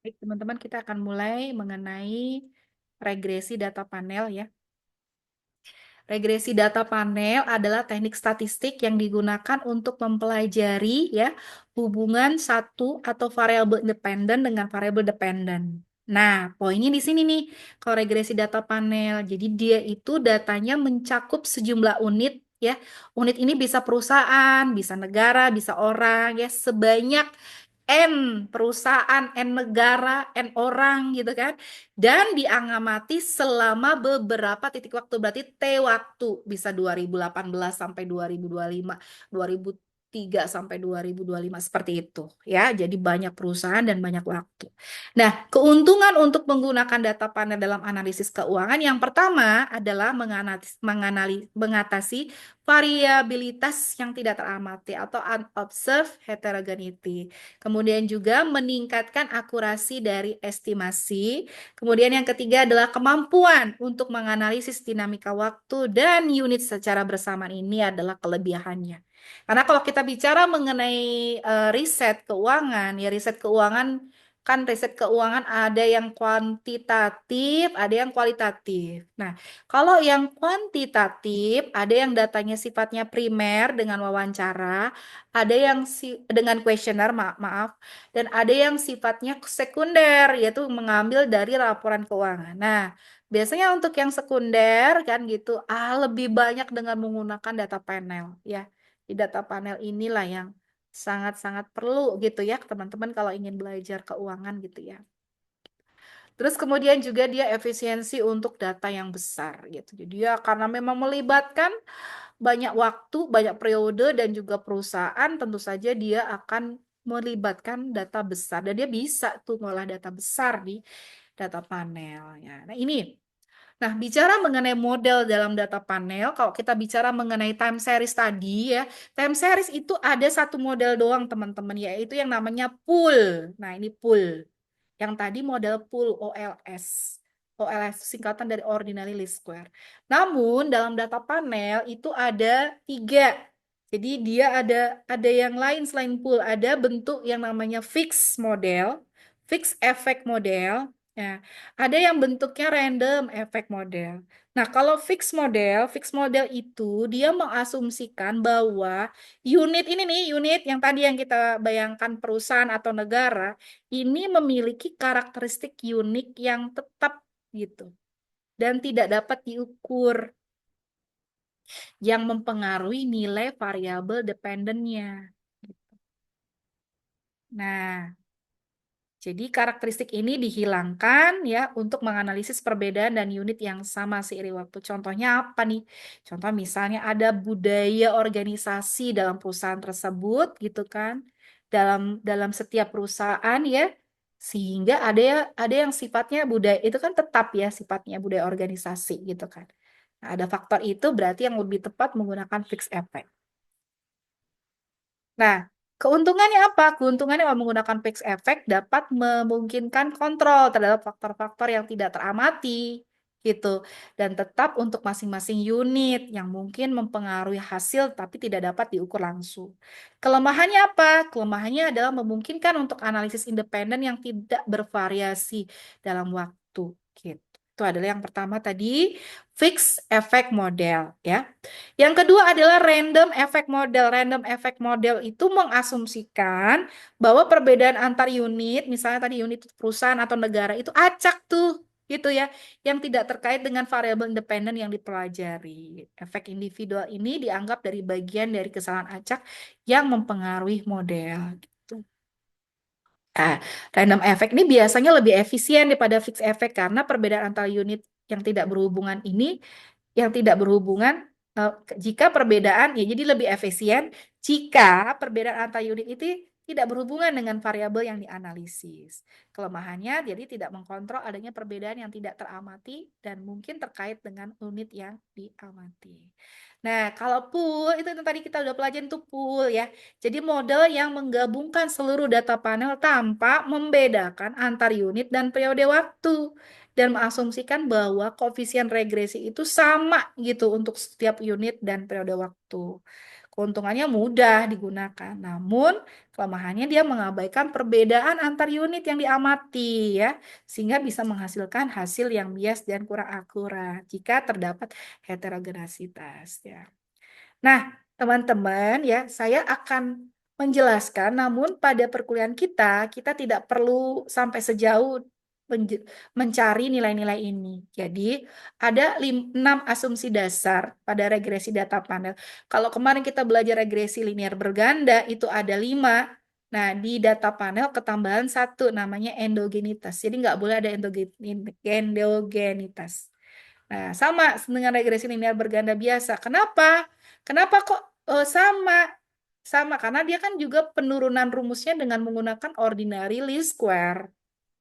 Baik, teman-teman, kita akan mulai mengenai regresi data panel ya. Regresi data panel adalah teknik statistik yang digunakan untuk mempelajari ya hubungan satu atau variabel independen dengan variabel dependen. Nah, poinnya di sini nih, kalau regresi data panel. Jadi dia itu datanya mencakup sejumlah unit ya. Unit ini bisa perusahaan, bisa negara, bisa orang ya, sebanyak N perusahaan, N negara, N orang gitu kan. Dan diangamati selama beberapa titik waktu, berarti T waktu. Bisa 2018 sampai 2025, 2003 sampai 2025, seperti itu ya. Jadi banyak perusahaan dan banyak waktu. Nah, keuntungan untuk menggunakan data panel dalam analisis keuangan yang pertama adalah mengatasi variabilitas yang tidak teramati atau unobserved heterogeneity. Kemudian juga meningkatkan akurasi dari estimasi. Kemudian yang ketiga adalah kemampuan untuk menganalisis dinamika waktu dan unit secara bersamaan. Ini adalah kelebihannya. Karena kalau kita bicara mengenai riset keuangan, ya riset keuangan kan riset keuangan ada yang kuantitatif, ada yang kualitatif. Nah, kalau yang kuantitatif, ada yang datanya sifatnya primer dengan wawancara, ada yang dengan kuesioner, maaf, dan ada yang sifatnya sekunder, yaitu mengambil dari laporan keuangan. Nah, biasanya untuk yang sekunder kan gitu, lebih banyak dengan menggunakan data panel ya. Di data panel inilah yang sangat-sangat perlu gitu ya teman-teman kalau ingin belajar keuangan gitu ya. Terus kemudian juga dia efisiensi untuk data yang besar gitu. Jadi ya karena memang melibatkan banyak waktu, banyak periode dan juga perusahaan, tentu saja dia akan melibatkan data besar dan dia bisa tuh ngolah data besar di data panelnya. Nah, ini. Nah, bicara mengenai model dalam data panel, kalau kita bicara mengenai time series tadi ya, time series itu ada satu model doang teman-teman, yaitu yang namanya pool. Nah, ini pool. Yang tadi model pool OLS. OLS singkatan dari Ordinary Least Square. Namun dalam data panel itu ada tiga. Jadi dia ada yang lain selain pool. Ada bentuk yang namanya fixed model, fixed effect model. Ya, ada yang bentuknya random effect model. Nah, kalau fixed model itu dia mengasumsikan bahwa unit ini nih, unit yang tadi yang kita bayangkan perusahaan atau negara, ini memiliki karakteristik unik yang tetap gitu dan tidak dapat diukur yang mempengaruhi nilai variabel dependennya. Nah, jadi karakteristik ini dihilangkan ya untuk menganalisis perbedaan dan unit yang sama seiring waktu. Contohnya apa nih? Contoh misalnya ada budaya organisasi dalam perusahaan tersebut gitu kan. Dalam setiap perusahaan ya. Sehingga ada yang sifatnya budaya itu kan tetap ya sifatnya budaya organisasi gitu kan. Nah, ada faktor itu berarti yang lebih tepat menggunakan fixed effect. Nah, keuntungannya apa? Keuntungannya menggunakan fixed effect dapat memungkinkan kontrol terhadap faktor-faktor yang tidak teramati gitu dan tetap untuk masing-masing unit yang mungkin mempengaruhi hasil tapi tidak dapat diukur langsung. Kelemahannya apa? Kelemahannya adalah memungkinkan untuk analisis independen yang tidak bervariasi dalam waktu gitu. Itu adalah yang pertama tadi, fixed effect model ya. Yang kedua adalah random effect model. Random effect model itu mengasumsikan bahwa perbedaan antar unit, misalnya tadi unit perusahaan atau negara itu acak tuh, gitu ya, yang tidak terkait dengan variabel independen yang dipelajari. Efek individual ini dianggap dari bagian dari kesalahan acak yang mempengaruhi model. Gitu. Nah, random effect ini biasanya lebih efisien daripada fixed effect karena perbedaan antar unit yang tidak berhubungan ini yang tidak berhubungan eh, jika perbedaan ya jadi lebih efisien jika perbedaan antar unit itu tidak berhubungan dengan variabel yang dianalisis. Kelemahannya jadi tidak mengkontrol adanya perbedaan yang tidak teramati dan mungkin terkait dengan unit yang diamati. Nah, kalau pool itu yang tadi kita udah pelajarin tuh pool ya. Jadi model yang menggabungkan seluruh data panel tanpa membedakan antar unit dan periode waktu dan mengasumsikan bahwa koefisien regresi itu sama gitu untuk setiap unit dan periode waktu. Keuntungannya mudah digunakan, namun kelemahannya dia mengabaikan perbedaan antar unit yang diamati ya, sehingga bisa menghasilkan hasil yang bias dan kurang akurat jika terdapat heterogenasitas ya. Nah, teman-teman ya, saya akan menjelaskan, namun pada perkuliahan kita tidak perlu sampai sejauh mencari nilai-nilai ini. Jadi, ada 6 asumsi dasar pada regresi data panel. Kalau kemarin kita belajar regresi linear berganda, itu ada 5. Nah, di data panel ketambahan 1, namanya endogenitas. Jadi, nggak boleh ada endogenitas. Nah, sama dengan regresi linear berganda biasa. Kenapa? Kenapa kok sama? Sama, karena dia kan juga penurunan rumusnya dengan menggunakan ordinary least square.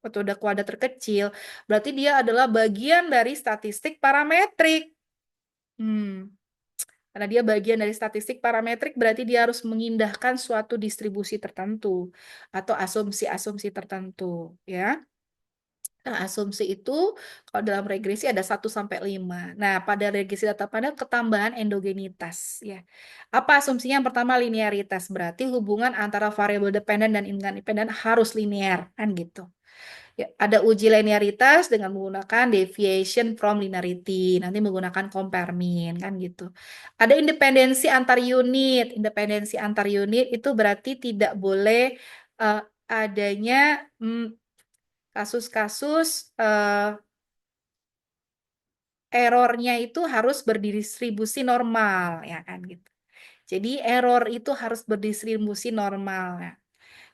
Metode kuadrat terkecil. Berarti dia adalah bagian dari statistik parametrik. Karena dia bagian dari statistik parametrik, berarti dia harus mengindahkan suatu distribusi tertentu atau asumsi-asumsi tertentu, ya. Nah, asumsi itu kalau dalam regresi ada 1 sampai 5. Nah, pada regresi data panel ketambahan endogenitas ya. Apa asumsinya? Yang pertama linearitas, berarti hubungan antara variabel dependen dan independen harus linear kan gitu. Ya, ada uji linearitas dengan menggunakan deviation from linearity, nanti menggunakan compare mean kan gitu. Ada independensi antar unit. Independensi antar unit itu berarti tidak boleh adanya kasus-kasus errornya itu harus berdistribusi normal ya kan gitu. Jadi error itu harus berdistribusi normal ya.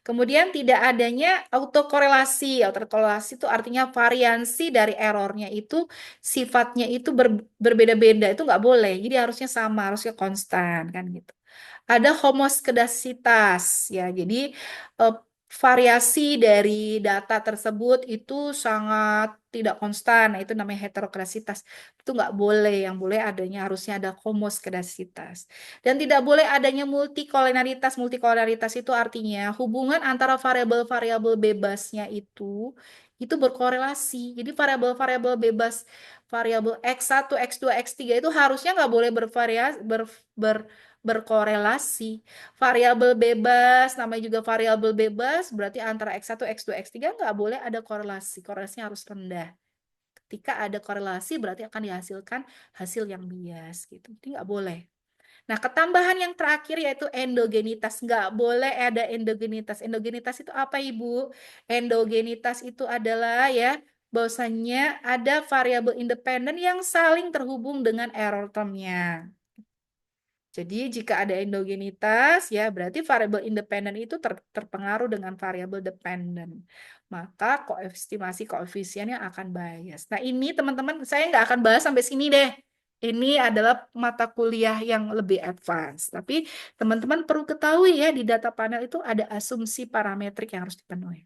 Kemudian tidak adanya autokorelasi. Autokorelasi itu artinya variansi dari errornya itu sifatnya itu berbeda-beda, itu nggak boleh. Jadi harusnya sama, harusnya konstan kan gitu. Ada homoskedasitas ya. Jadi variasi dari data tersebut itu sangat tidak konstan. Nah, itu namanya heterokrasitas. Itu nggak boleh. Yang boleh adanya harusnya ada homoskedasitas. Dan tidak boleh adanya multikolonaritas. Multikolonaritas itu artinya hubungan antara variabel-variabel bebasnya itu berkorelasi. Jadi variabel-variabel bebas, variabel X1, X2, X3 itu harusnya nggak boleh berkorelasi. Variabel bebas, namanya juga variabel bebas, berarti antara X1, X2, X3 nggak boleh ada korelasi. Korelasinya harus rendah. Ketika ada korelasi, berarti akan dihasilkan hasil yang bias. Gitu. Jadi nggak boleh. Nah, ketambahan yang terakhir yaitu endogenitas. Nggak boleh ada endogenitas. Endogenitas itu apa, Ibu? Endogenitas itu adalah ya, bahwasanya ada variabel independen yang saling terhubung dengan error termnya. Jadi jika ada endogenitas ya berarti variabel independen itu terpengaruh dengan variabel dependen. Maka estimasi koefisiennya akan bias. Nah ini teman-teman saya nggak akan bahas sampai sini deh. Ini adalah mata kuliah yang lebih advance. Tapi teman-teman perlu ketahui ya di data panel itu ada asumsi parametrik yang harus dipenuhi.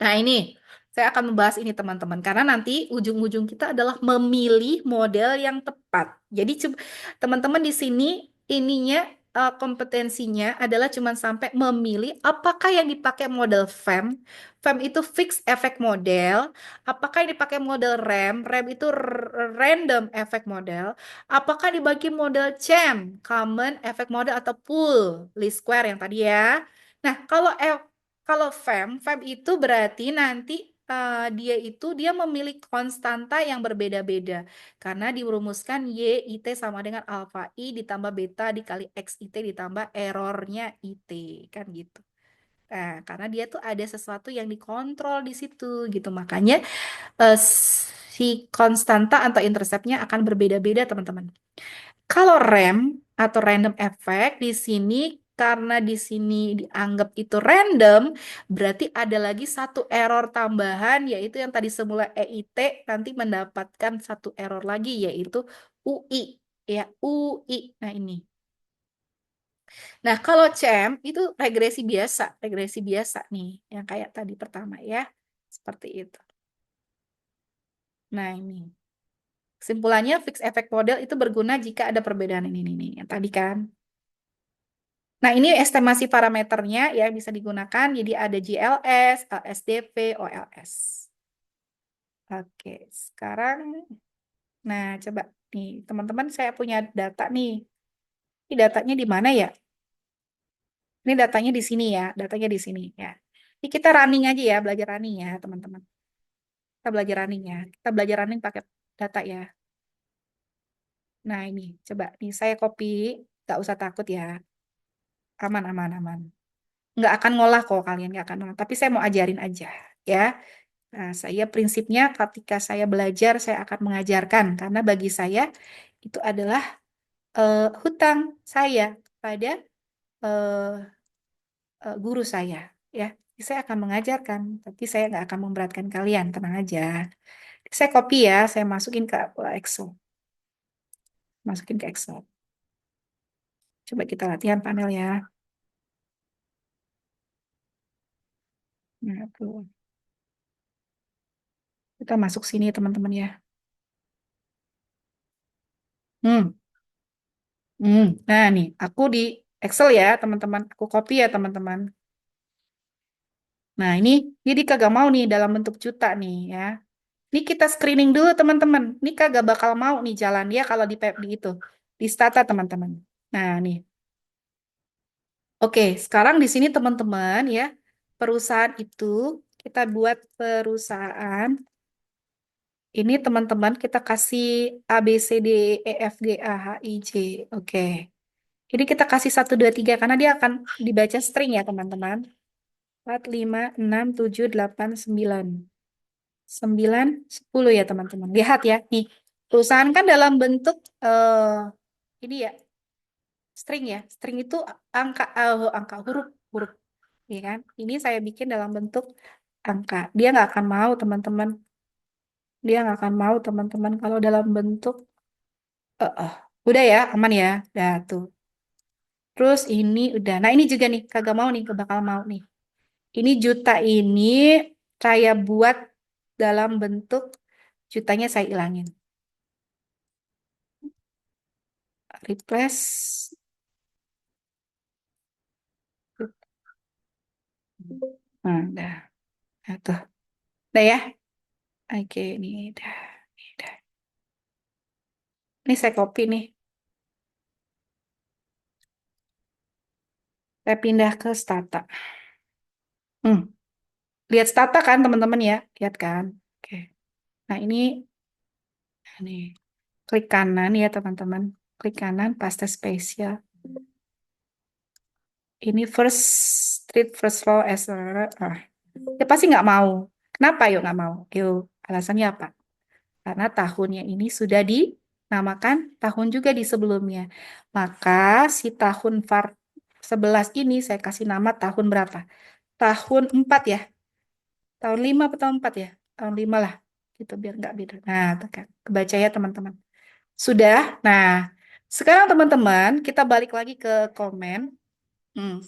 Nah, ini saya akan membahas ini teman-teman karena nanti ujung-ujung kita adalah memilih model yang tepat. Jadi teman-teman di sini ininya kompetensinya adalah cuma sampai memilih apakah yang dipakai model FEM. FEM itu fixed effect model. Apakah yang dipakai model RAM? RAM itu random effect model. Apakah dibagi model CHAM, common effect model atau pool least square yang tadi ya. Nah, kalau FEM itu berarti nanti dia memilih konstanta yang berbeda-beda karena dirumuskan YIT sama dengan alfa I ditambah beta dikali XIT ditambah errornya IT kan gitu. Nah, karena dia tuh ada sesuatu yang dikontrol di situ gitu. Makanya si konstanta atau interceptnya akan berbeda-beda, teman-teman. Kalau RAM atau random effect di sini karena di sini dianggap itu random, berarti ada lagi satu error tambahan yaitu yang tadi semula EIT nanti mendapatkan satu error lagi yaitu UI ya UI. Nah, ini. Nah, kalau CEM itu regresi biasa nih yang kayak tadi pertama ya. Seperti itu. Nah, ini. Kesimpulannya fixed effect model itu berguna jika ada perbedaan ini nih yang tadi kan. Nah, ini estimasi parameternya ya bisa digunakan. Jadi ada GLS, LSDP, OLS. Oke, sekarang nah coba nih teman-teman saya punya data nih. Ini datanya di mana ya? Ini datanya di sini ya, datanya di sini ya. Ini kita running aja ya, belajar running ya, teman-teman. Kita belajar running ya. Kita belajar running pakai data ya. Nah, ini coba nih saya copy, nggak usah takut ya. Aman, aman, aman. Nggak akan ngolah kok kalian, nggak akan ngolah. Tapi saya mau ajarin aja ya. Nah, saya prinsipnya ketika saya belajar, saya akan mengajarkan. Karena bagi saya itu adalah hutang saya pada eh, guru saya. Ya, saya akan mengajarkan, tapi saya nggak akan memberatkan kalian. Tenang aja. Saya copy ya, saya masukin ke Excel. Masukin ke Excel. Coba kita latihan panel ya. Nah, tuh. Kita masuk sini teman-teman ya. Hmm. Hmm. Nah, nih, aku di Excel ya, teman-teman. Aku copy ya, teman-teman. Nah, ini kagak mau nih dalam bentuk juta nih ya. Ini kita screening dulu, teman-teman. Ini kagak bakal mau nih jalan dia kalau di itu. Di stata, teman-teman. Nah, nih. Oke, sekarang di sini teman-teman ya. Perusahaan itu kita buat perusahaan. Ini teman-teman kita kasih A, B, C, D, E, F, G, A, H, I, J. Oke. Ini kita kasih 1, 2, 3 karena dia akan dibaca string ya teman-teman. 4, 5, 6, 7, 8, 9. 9, 10 ya teman-teman. Lihat ya. Nih, perusahaan kan dalam bentuk ini ya, string ya. String itu angka huruf, huruf. Ya kan? Ini saya bikin dalam bentuk angka. Dia nggak akan mau teman-teman. Dia nggak akan mau teman-teman kalau dalam bentuk eh, eh. Udah ya, aman ya. Dah tuh. Terus ini udah. Nah, ini juga nih kagak mau nih, bakal mau nih. Ini juta ini saya buat dalam bentuk jutanya saya ilangin. Replace. Nah, udah. Nah, tuh. Udah ya. Oke, ini udah. Ini udah. Ini saya copy nih. Saya pindah ke Stata. Hmm. Lihat Stata kan teman-teman ya? Lihat kan? Oke. Nah, ini klik kanan ya teman-teman. Klik kanan, paste spesial. Ini first street first floor as ya pasti nggak mau. Kenapa yuk nggak mau? Yuk, alasannya apa? Karena tahunnya ini sudah dinamakan tahun juga di sebelumnya. Maka si tahun VAR 11 ini saya kasih nama tahun berapa? Tahun 4 ya? Tahun 5 atau tahun 4 ya? Tahun 5 lah. Gitu biar nggak beda. Nah, tekan. Kebaca ya teman-teman. Sudah. Nah, sekarang teman-teman kita balik lagi ke komen.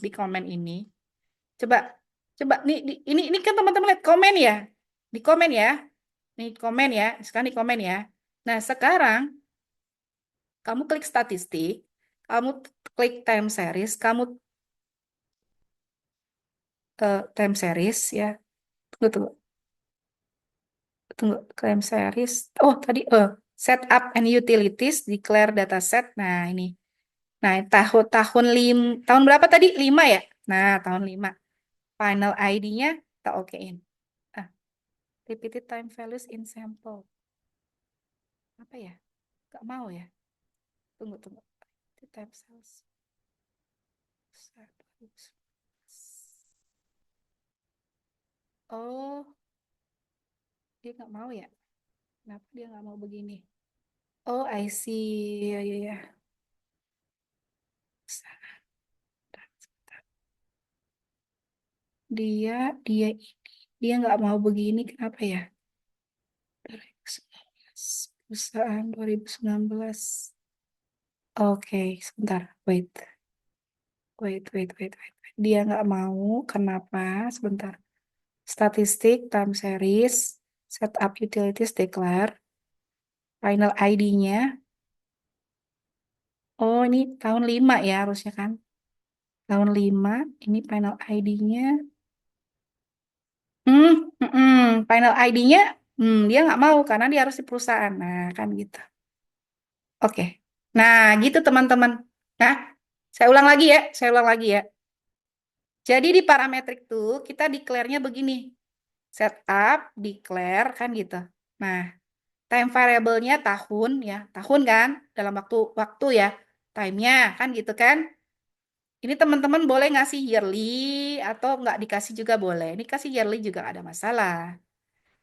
Di komen ini. Coba, coba nih, ini kan teman-teman lihat komen ya, di komen ya, nih komen ya, sekarang di komen ya. Nah sekarang kamu klik statistik, kamu klik time series, kamu time series ya, tunggu tunggu tunggu time series. Oh tadi setup and utilities, declare dataset. Nah ini, nah tahun tahun tahun berapa tadi? 5 ya. Nah tahun 5. Final ID-nya kita okein. Ah, repeated time values in sample. Apa ya? Gak mau ya? Tunggu, tunggu. Itu time sales. Oh, dia nggak mau ya? Kenapa dia nggak mau begini? Oh, I see. Ya, ya, ya. Dia, dia nggak mau begini. Kenapa ya? 2019. Perusahaan 2019. Oke, sebentar. Wait. Wait, wait, wait, wait. Dia nggak mau. Kenapa? Sebentar. Statistik, time series, setup utilities, declare. Final ID-nya. Oh, ini tahun 5 ya harusnya kan? Tahun 5 ini final ID-nya. Hmm, final ID-nya, dia nggak mau karena dia harus di perusahaan. Nah, kan gitu. Oke. Nah, gitu teman-teman. Nah, Saya ulang lagi ya. Jadi di parametrik tuh kita declare-nya begini. Setup, declare, kan gitu. Nah, time variable-nya tahun ya. Tahun kan, dalam waktu ya. Time-nya, kan gitu kan. Ini teman-teman boleh ngasih yearly atau nggak dikasih juga boleh. Ini kasih yearly juga nggak ada masalah.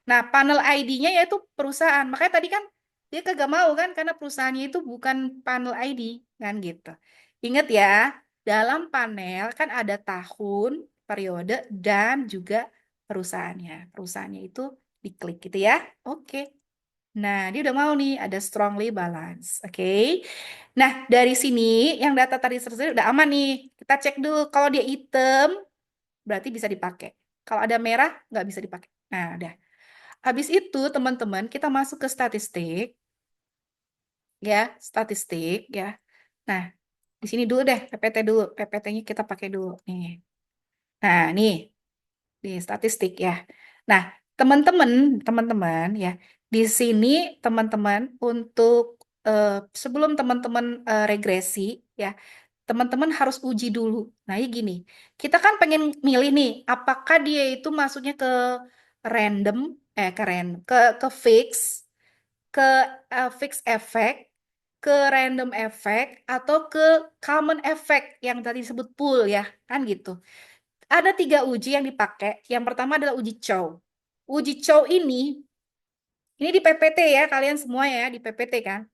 Nah, panel ID-nya yaitu perusahaan. Makanya tadi kan dia kagak mau kan karena perusahaannya itu bukan panel ID kan gitu. Ingat ya, dalam panel kan ada tahun, periode, dan juga perusahaannya. Perusahaannya itu diklik gitu ya. Oke. Nah, dia udah mau nih ada strongly balance. Oke. Nah, dari sini yang data tadi selesai udah aman nih. Kita cek dulu kalau dia hitam berarti bisa dipakai. Kalau ada merah nggak bisa dipakai. Nah, udah. Habis itu, teman-teman, kita masuk ke statistik, ya, statistik, ya. Nah, di sini dulu deh, PPT dulu. PPT-nya kita pakai dulu, nih. Nah, nih, di statistik, ya. Nah, teman-teman, teman-teman, ya, di sini, teman-teman, untuk sebelum teman-teman regresi, ya, teman-teman harus uji dulu. Nah, ini gini, kita kan pengen milih nih, apakah dia itu masuknya ke random, ke fix, ke fix effect, ke random effect, atau ke common effect yang tadi disebut pool ya, kan gitu. Ada 3 uji yang dipakai. Yang pertama adalah uji Chow. Uji Chow ini di PPT ya, kalian semua ya, di PPT kan.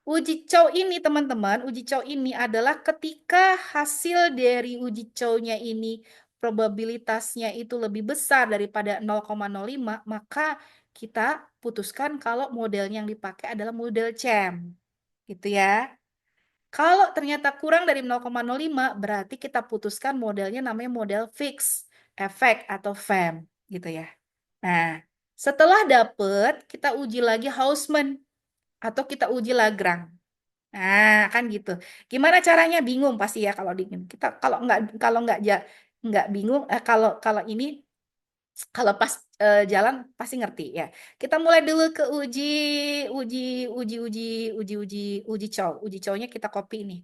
Uji Chow ini teman-teman, uji Chow ini adalah ketika hasil dari uji Chow-nya ini probabilitasnya itu lebih besar daripada 0,05, maka kita putuskan kalau modelnya yang dipakai adalah model CHAM. Gitu ya. Kalau ternyata kurang dari 0,05, berarti kita putuskan modelnya namanya model fix, efek atau FEM gitu ya. Nah, setelah dapet, kita uji lagi Hausman atau kita uji Lagrange. Nah, kan gitu. Gimana caranya? Bingung pasti ya kalau dingin. Kita kalau nggak bingung, kalau kalau ini kalau pas jalan pasti ngerti ya. Kita mulai dulu ke uji uji uji uji uji uji cow. Uji cownya kita copy ini.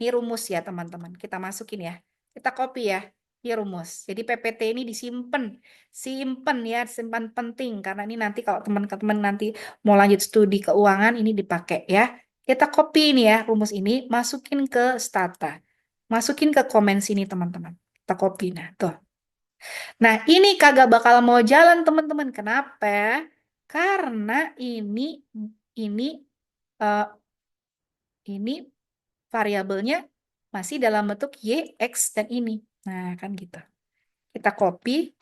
Ini rumus ya teman-teman. Kita masukin ya. Kita copy ya. Ini rumus. Jadi PPT ini disimpan, simpen ya, simpan penting karena ini nanti kalau teman-teman nanti mau lanjut studi keuangan ini dipakai ya. Kita copy ini ya rumus ini, masukin ke stata, masukin ke komen sini teman-teman. Kita copy nah tuh. Nah, ini kagak bakal mau jalan, teman-teman. Kenapa? Karena ini eh, ini variabelnya masih dalam bentuk y, x dan ini. Nah, kan gitu. Kita copy.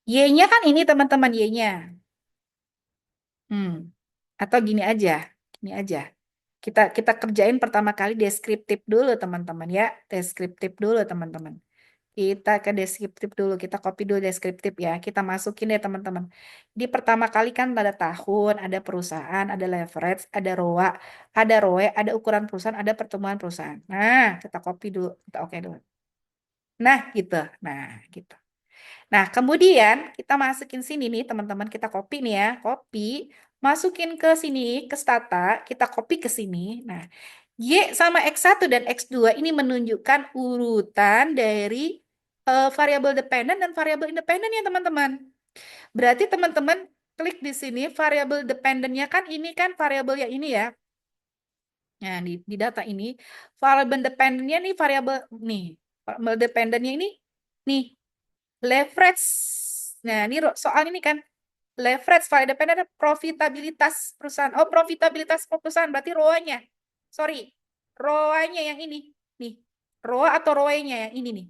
Y-nya kan ini, teman-teman, Y-nya. Hmm. Atau gini aja. Gini aja. Kita kerjain pertama kali deskriptif dulu, teman-teman ya. Deskriptif dulu, teman-teman. Kita ke deskriptif dulu, kita copy dulu deskriptif ya. Kita masukin deh teman-teman. Di pertama kali kan ada tahun, ada perusahaan, ada leverage, ada ROA, ada ROE, ada ukuran perusahaan, ada pertumbuhan perusahaan. Nah, kita copy dulu, kita oke dulu. Nah, gitu. Nah, gitu. Nah, kemudian kita masukin sini nih teman-teman, kita copy nih ya, copy, masukin ke sini, ke stata, kita copy ke sini. Nah, Y sama X1 dan X2 ini menunjukkan urutan dari variabel dependen dan variabel independen ya teman-teman. Berarti teman-teman klik di sini variabel dependennya kan ini kan variabel yang ini ya. Nah, di data ini variabel dependennya nih variabel nih. Variabel dependennya ini nih leverage. Nah, ini soal ini kan leverage variabel dependen profitabilitas perusahaan. Oh, profitabilitas perusahaan berarti ROA-nya. Sorry, ROA-nya yang ini. Nih, ROA atau ROE-nya yang ini nih.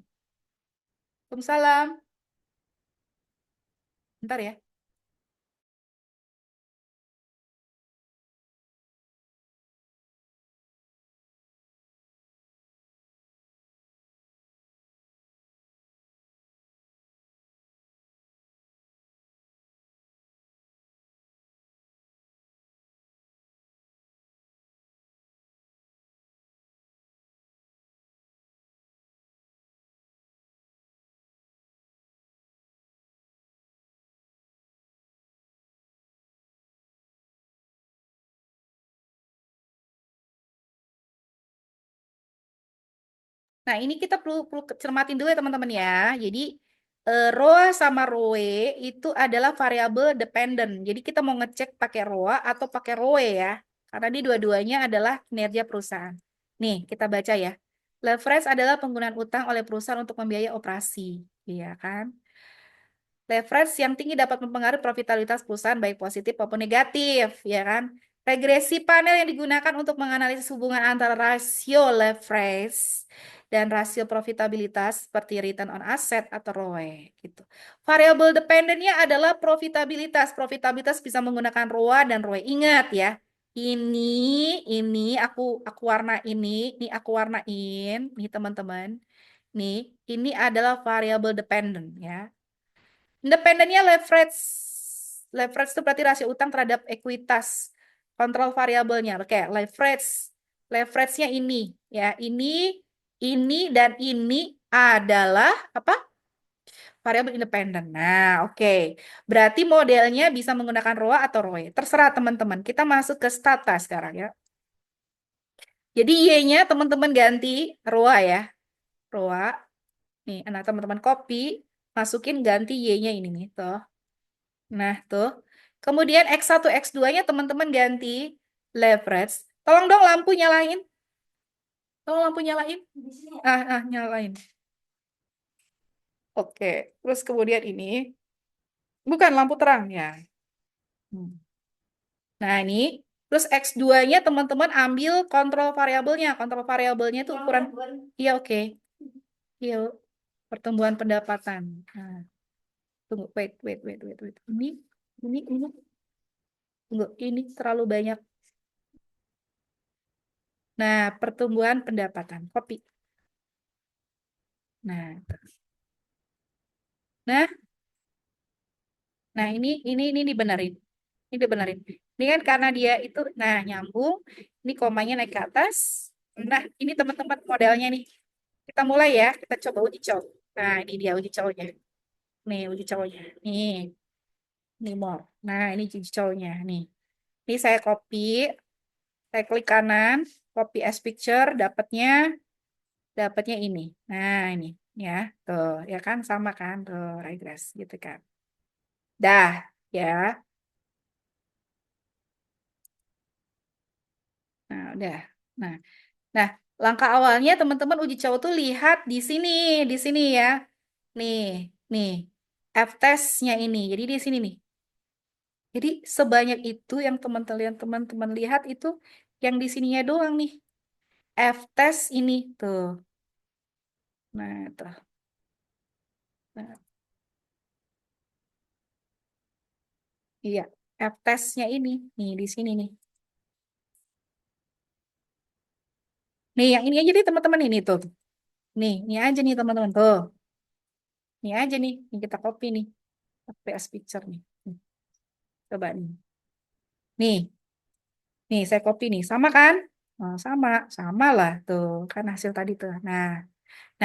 Waalaikumsalam. Bentar ya. Nah, ini kita perlu cermatin dulu ya teman-teman ya. Jadi, ROA sama ROE itu adalah variabel dependent. Jadi, kita mau ngecek pakai ROA atau pakai ROE ya. Karena di dua-duanya adalah kinerja perusahaan. Nih, kita baca ya. Leverage adalah penggunaan utang oleh perusahaan untuk membiayai operasi. Iya kan? Leverage yang tinggi dapat mempengaruhi profitabilitas perusahaan baik positif maupun negatif, ya kan? Regresi panel yang digunakan untuk menganalisis hubungan antara rasio leverage dan rasio profitabilitas seperti return on asset atau ROE gitu. Variabel dependennya adalah profitabilitas. Profitabilitas bisa menggunakan ROA dan ROE. Ingat ya. Ini aku warna ini aku warnain, nih teman-teman. Nih, ini adalah variabel dependent ya. Independennya leverage. Leverage itu berarti rasio utang terhadap ekuitas. Kontrol variabelnya. Oke, leverage. Leverage-nya ini. Ya, dan ini adalah apa? Variabel independen. Nah, oke. Berarti modelnya bisa menggunakan ROA atau ROE. Terserah teman-teman. Kita masuk ke stata sekarang ya. Jadi Y-nya teman-teman ganti ROA ya. ROA. Nih, anak teman-teman copy. Masukin ganti Y-nya ini nih. Tuh. Nah, tuh. Kemudian X1, X2-nya teman-teman ganti leverage. Tolong dong lampu nyalain. Tolong lampu nyalain. Nyalain. Oke. Terus kemudian ini. Bukan lampu terang ya. Hmm. Nah, ini. Terus X2-nya teman-teman ambil kontrol variabelnya. Kontrol variabelnya itu ukuran. Iya, oke. Iya, pertumbuhan pendapatan. Nah, tunggu. Wait. Ini. Tunggu, ini terlalu banyak. Nah, pertumbuhan pendapatan. Copy. Nah, nah, ini dibenerin. Ini dibenerin. Ini kan karena dia itu, nah nyambung. Ini komanya naik ke atas. Nah, ini teman-teman modelnya nih. Kita mulai ya. Kita coba uji coba. Nah, ini dia uji cowoknya. Nih, uji cowoknya. Nih more. Nah, ini uji cowoknya. Nih, ini saya copy. Saya klik kanan. Copy as picture. Dapatnya ini. Nah, ini. Ya, tuh. Ya kan, sama kan. Tuh, regress gitu kan. Dah, ya. Nah, udah. Nah, nah, langkah awalnya teman-teman uji coba tuh lihat di sini ya. Nih, nih. F-testnya ini. Jadi di sini nih. Jadi sebanyak itu yang teman-teman lihat itu yang di sininya doang nih. F-test ini tuh. Nah, tuh. Nah, iya, F-testnya ini nih di sini nih. Nih, yang ini aja nih teman-teman ini tuh. Nih, ini aja nih teman-teman tuh. Ini aja nih, yang kita copy nih. PS picture nih. Coba nih. Nih, saya copy nih. Sama kan? Oh, sama lah tuh kan hasil tadi tuh. Nah,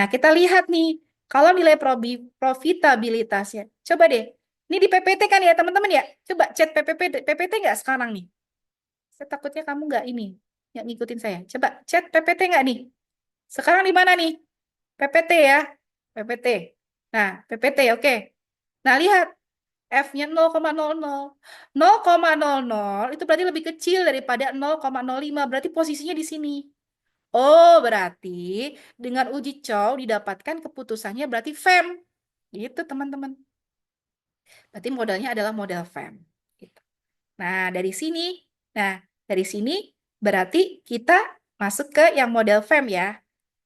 kita lihat nih. Kalau nilai profitabilitasnya, coba deh. Ini di PPT kan ya teman-teman ya? Coba chat PPT nggak sekarang nih? Saya takutnya kamu nggak ini, nggak ngikutin saya. Coba chat PPT nggak nih? Sekarang di mana nih? PPT ya, PPT. Nah, PPT oke. Nah, lihat F-nya 0,00. 0,00 itu berarti lebih kecil daripada 0,05. Berarti posisinya di sini. Oh, berarti dengan uji cow didapatkan keputusannya berarti FEM. Gitu, teman-teman. Berarti modelnya adalah model FEM. Gitu. Nah, nah, dari sini berarti kita masuk ke yang model FEM ya.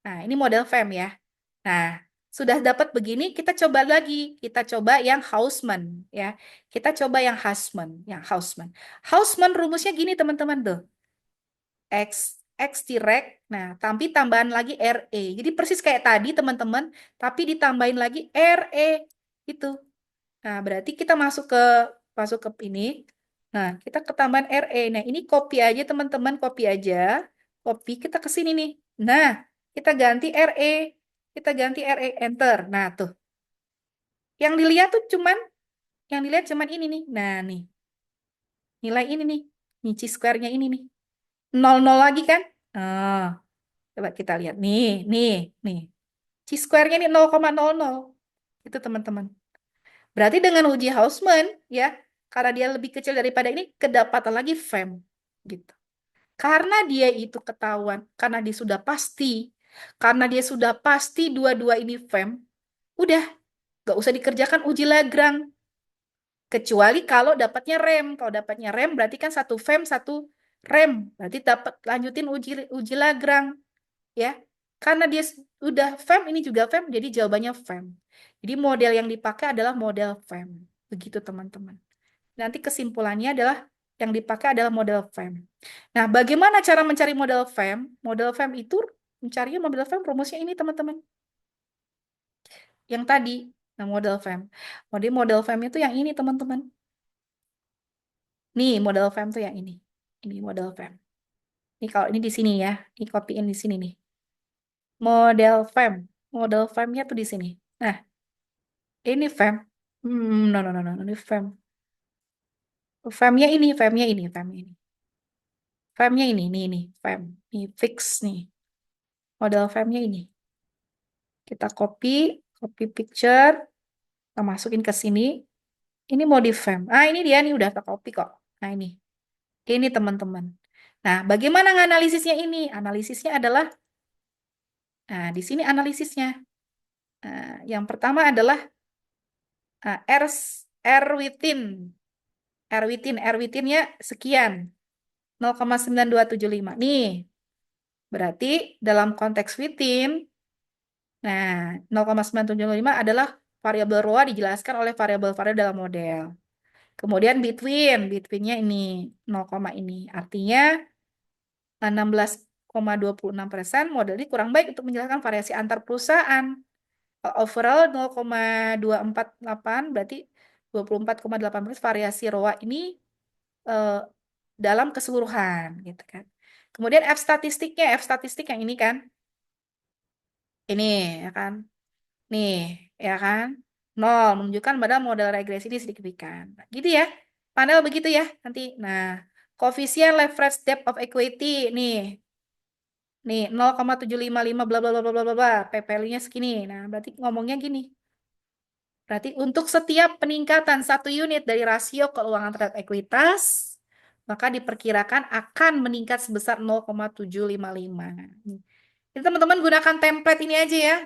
Nah, ini model FEM ya. Nah, sudah dapat begini, kita coba lagi. Kita coba yang Hausman ya. Kita coba yang Hausman. Hausman rumusnya gini teman-teman tuh. X direct. Nah, tapi tambahan lagi RE. Jadi persis kayak tadi teman-teman, tapi ditambahin lagi RE gitu. Nah, berarti kita masuk ke ini. Nah, kita ketambahan RE. Nah, ini copy aja teman-teman, copy aja. Copy kita ke sini nih. Nah, kita ganti RE. Kita ganti RE enter. Nah, tuh. Yang dilihat tuh yang dilihat cuman ini nih. Nah, nih. Nilai ini nih. Nih, chi square-nya ini nih. 0 0 lagi kan? Nah, Coba kita lihat. Nih. Chi-square-nya ini 0,00. Itu teman-teman. Berarti dengan uji Hausman, ya, karena dia lebih kecil daripada ini, kedapatan lagi fem. Gitu. Karena dia itu ketahuan, karena dia sudah pasti dua-dua ini fem, udah, nggak usah dikerjakan uji Lagrange. Kecuali kalau dapatnya rem. Kalau dapatnya rem berarti kan satu fem, satu rem. Berarti dapat lanjutin uji uji Lagrange, ya. Karena dia udah fem, ini juga fem, jadi jawabannya fem. Jadi model yang dipakai adalah model fem. Begitu teman-teman. Nanti kesimpulannya adalah yang dipakai adalah model fem. Nah, bagaimana cara mencari model fem? Model fem itu mencarinya model fem rumusnya ini teman-teman. Yang tadi, nah model fem. Model fem itu yang ini teman-teman. Nih, model fem tuh yang ini. Ini model fem. Ini kalau ini di sini ya. Ini copyin di sini nih. Model fem. Model femnya tuh di sini. Nah, ini fem. No. Ini fem. Femnya ini. Femnya ini, fem. Ini fix nih. Model femnya ini. Kita copy picture, kita masukin ke sini. Ini modif fem. Ah, ini dia nih udah tercopy kok. Nah, ini. Ini teman-teman. Nah, bagaimana analisisnya ini? Analisisnya adalah, nah, di sini analisisnya. Nah, yang pertama adalah R, R within. R within-nya sekian. 0,9275. Nih, berarti dalam konteks within, nah 0,975 adalah variabel ROA dijelaskan oleh variabel-variabel dalam model. Kemudian between-nya ini 0, ini. Artinya 16,26% model ini kurang baik untuk menjelaskan variasi antar perusahaan. Overall 0,248 berarti 24,8% variasi ROA ini eh, dalam keseluruhan gitu kan. Kemudian F statistik yang ini kan. Ini ya kan. Nih, ya kan? Nol menunjukkan pada model regresi ini signifikan. Nah, gitu ya. Panel begitu ya nanti. Nah, koefisien leverage depth of equity nih. Nih 0,755 bla bla bla bla bla bla. P-value-nya segini. Nah, berarti ngomongnya gini. Berarti untuk setiap peningkatan 1 unit dari rasio keuangan terhadap ekuitas, maka diperkirakan akan meningkat sebesar 0,755. Jadi teman-teman gunakan template ini aja ya.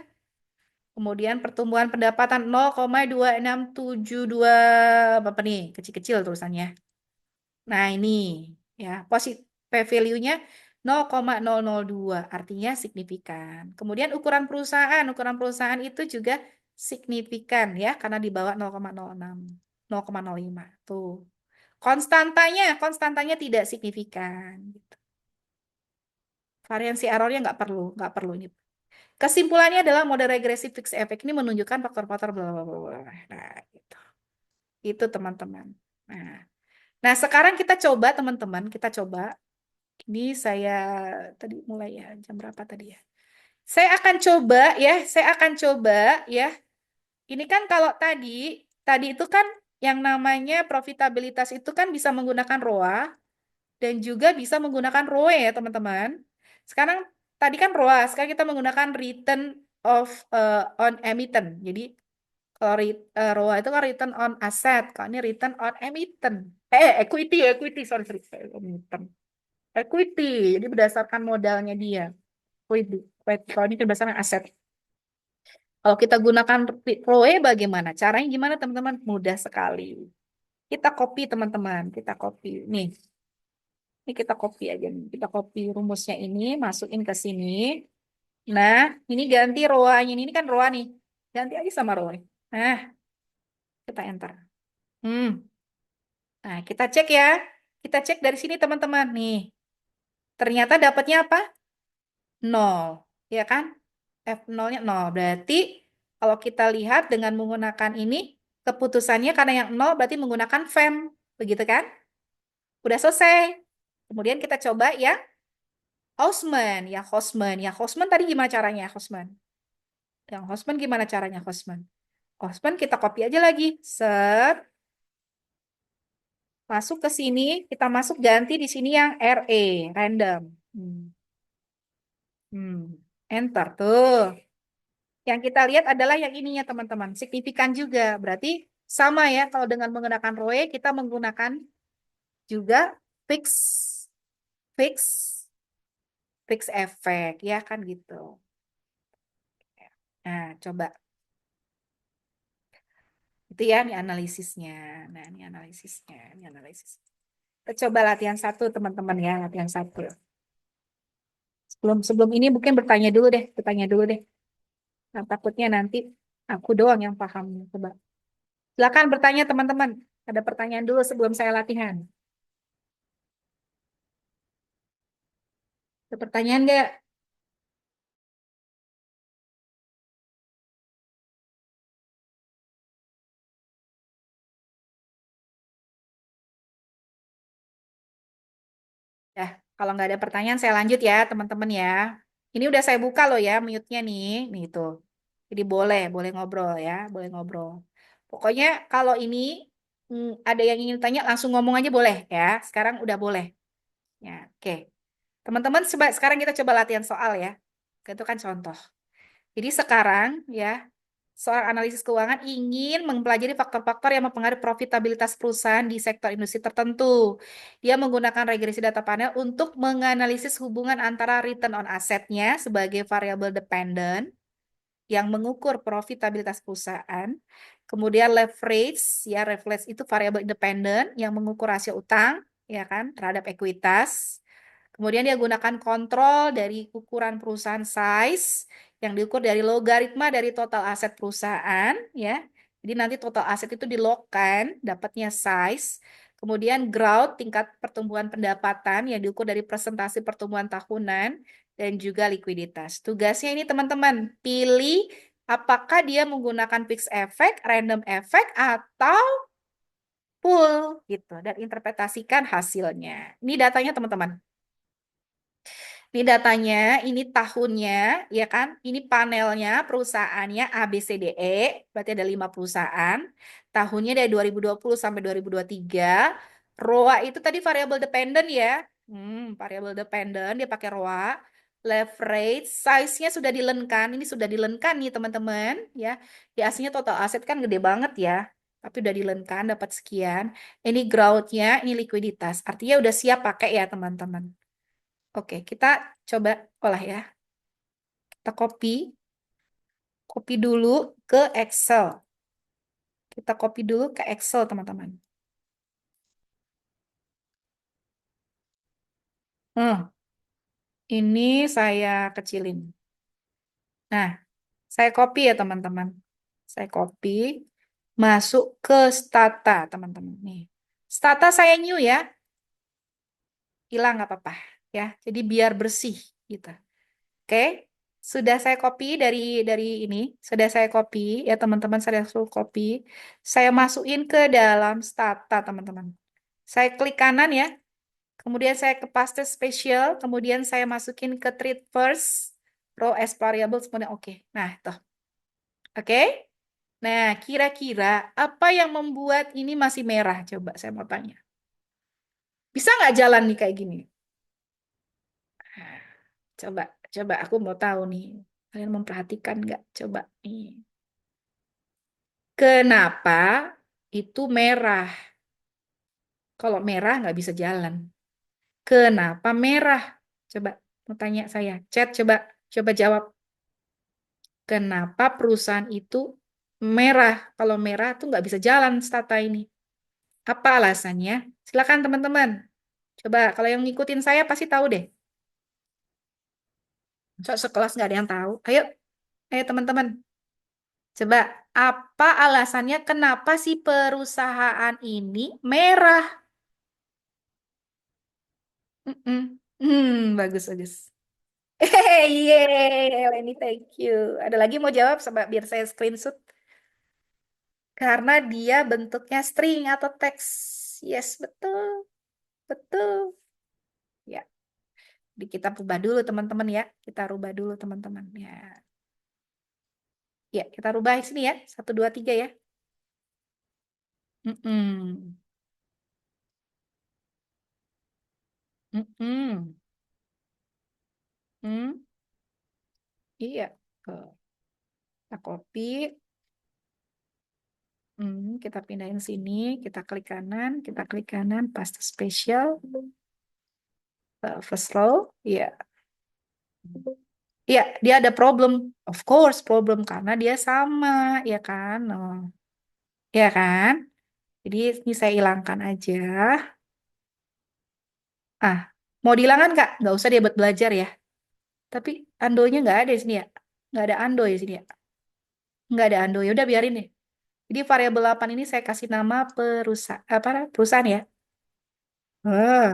Kemudian pertumbuhan pendapatan 0,2672 apa nih? Kecil-kecil tulisannya. Nah, ini ya, P-value-nya 0,002, artinya signifikan. Kemudian ukuran perusahaan itu juga signifikan ya, karena di bawah 0,06, 0,05. Tuh. Konstantanya tidak signifikan. Gitu. Variansi errornya nggak perlu ini. Kesimpulannya adalah model regresi fixed effect ini menunjukkan faktor-faktor bla bla bla bla. Nah, gitu. Itu teman-teman. Nah, sekarang kita coba teman-teman, Ini saya tadi mulai ya, jam berapa tadi ya? Saya akan coba ya. Ini kan kalau tadi itu kan yang namanya profitabilitas itu kan bisa menggunakan ROA dan juga bisa menggunakan ROE ya teman-teman. Sekarang tadi kan ROA, sekarang kita menggunakan return on emittent. Jadi kalau ROA itu kan return on asset, kalau ini return on emittent. Equity, sorry, emittent. Equity, jadi berdasarkan modalnya dia. Equity, kalau ini kan berdasarkan aset. Kalau kita gunakan ROE bagaimana? Caranya gimana teman-teman? Mudah sekali. Kita copy teman-teman, kita copy. Ini kita copy aja nih. Kita copy rumusnya ini, masukin ke sini. Nah, ini ganti ROA-nya. Ini kan ROA nih. Ganti aja sama ROE. Nah, kita enter. Nah, kita cek ya. Kita cek dari sini teman-teman. Nih, ternyata dapatnya apa? 0. Ya kan? F0-nya 0. Berarti kalau kita lihat dengan menggunakan ini, keputusannya karena yang 0 berarti menggunakan FEM. Begitu kan? Udah selesai. Kemudian kita coba ya Hausman. Hausman tadi gimana caranya Hausman? Yang Hausman gimana caranya Hausman? Hausman kita copy aja lagi. Set. Masuk ke sini. Kita masuk ganti di sini yang RE. Random. Hmm. Enter tuh. Yang kita lihat adalah yang ininya teman-teman. Signifikan juga. Berarti sama ya. Kalau dengan menggunakan ROE, kita menggunakan juga fix, fix, fix efek. Ya kan gitu. Nah, coba. Itu ya, ini analisisnya. Nah, ini analisisnya. Ini analisis. Kita coba latihan satu, teman-teman ya. Latihan satu. Sebelum sebelum ini mungkin bertanya dulu deh. Bertanya dulu deh. Nah, takutnya nanti aku doang yang paham. Coba. Silakan bertanya, teman-teman. Ada pertanyaan dulu sebelum saya latihan. Ada pertanyaan nggak? Ya, kalau nggak ada pertanyaan, saya lanjut ya, teman-teman ya. Ini udah saya buka loh ya, mute-nya nih. Nih tuh. Jadi boleh, boleh ngobrol ya, boleh ngobrol. Pokoknya kalau ini ada yang ingin tanya, langsung ngomong aja boleh ya. Sekarang udah boleh. Ya, oke. Teman-teman, sekarang kita coba latihan soal ya. Itu kan contoh. Jadi sekarang ya, seorang analisis keuangan ingin mempelajari faktor-faktor yang mempengaruhi profitabilitas perusahaan di sektor industri tertentu. Dia menggunakan regresi data panel untuk menganalisis hubungan antara return on assetnya sebagai variabel dependent yang mengukur profitabilitas perusahaan. Kemudian leverage, ya leverage itu variabel independen yang mengukur rasio utang, ya kan, terhadap ekuitas. Kemudian dia gunakan kontrol dari ukuran perusahaan size yang diukur dari logaritma dari total aset perusahaan, ya. Jadi nanti total aset itu dilogkan, dapatnya size. Kemudian growth, tingkat pertumbuhan pendapatan yang diukur dari presentasi pertumbuhan tahunan dan juga likuiditas. Tugasnya ini teman-teman, pilih apakah dia menggunakan fixed effect, random effect, atau pool gitu dan interpretasikan hasilnya. Ini datanya teman-teman. Ini datanya, ini tahunnya, ya kan? Ini panelnya, perusahaannya A, B, C, D, E. Berarti ada 5 perusahaan. Tahunnya dari 2020 sampai 2023. ROA itu tadi variable dependent ya. Variable dependent, dia pakai ROA. Leverage, size-nya sudah dilenkan. Ini sudah dilenkan nih teman-teman. Ya, di aslinya total aset kan gede banget ya. Tapi udah dilenkan, dapat sekian. Ini growth-nya, ini likuiditas. Artinya udah siap pakai ya teman-teman. Oke, kita coba olah ya. Kita copy dulu ke Excel. Kita copy dulu ke Excel, teman-teman. Hmm, ini saya kecilin. Nah, saya copy ya, teman-teman. Saya copy, masuk ke Stata, teman-teman. Nih, Stata saya new ya, hilang nggak apa-apa ya. Jadi biar bersih gitu. Oke, sudah saya copy dari ini, sudah saya copy ya teman-teman, saya suruh copy. Saya masukin ke dalam Stata, teman-teman. Saya klik kanan ya, kemudian saya ke paste spesial, kemudian saya masukin ke treat first, row as variable, kemudian oke. Nah, tuh. Oke. Nah, kira-kira apa yang membuat ini masih merah? Coba saya mau tanya. Bisa nggak jalan nih kayak gini? Nah, coba, coba aku mau tahu nih. Kalian memperhatikan nggak? Coba nih. Kenapa itu merah? Kalau merah nggak bisa jalan. Kenapa merah? Coba mau tanya saya. Chat coba coba jawab. Kenapa perusahaan itu merah? Kalau merah tuh nggak bisa jalan stata ini. Apa alasannya? Silakan teman-teman. Coba kalau yang ngikutin saya pasti tahu deh. So, sekelas nggak ada yang tahu. Ayo, ayo teman-teman. Coba apa alasannya kenapa si perusahaan ini merah? Bagus, bagus. Yeay, Leni, thank you. Ada lagi mau jawab sama biar saya screenshot? Karena dia bentuknya string atau teks. Yes, betul, betul. Ya, jadi kita rubah dulu teman-teman ya. Kita rubah dulu teman-teman. Ya, ya kita rubah di sini ya. Satu, dua, tiga ya. Mm-mm. Mm-mm. Mm. Iya. Tuh. Kita copy. Kita pindahin sini. Kita klik kanan, paste spesial. First row. Iya. Iya, dia ada problem. Of course, problem karena dia sama, ya kan? Oh. Ya kan? Jadi ini saya hilangkan aja. Ah, mau dihilangkan Kak? Nggak usah dia buat belajar ya. Tapi andonya nggak ada di sini ya. Nggak ada ando di sini ya. Nggak ada ando. Ya udah biarin deh. Jadi variabel 8 ini saya kasih nama perusahaan ya. Oh.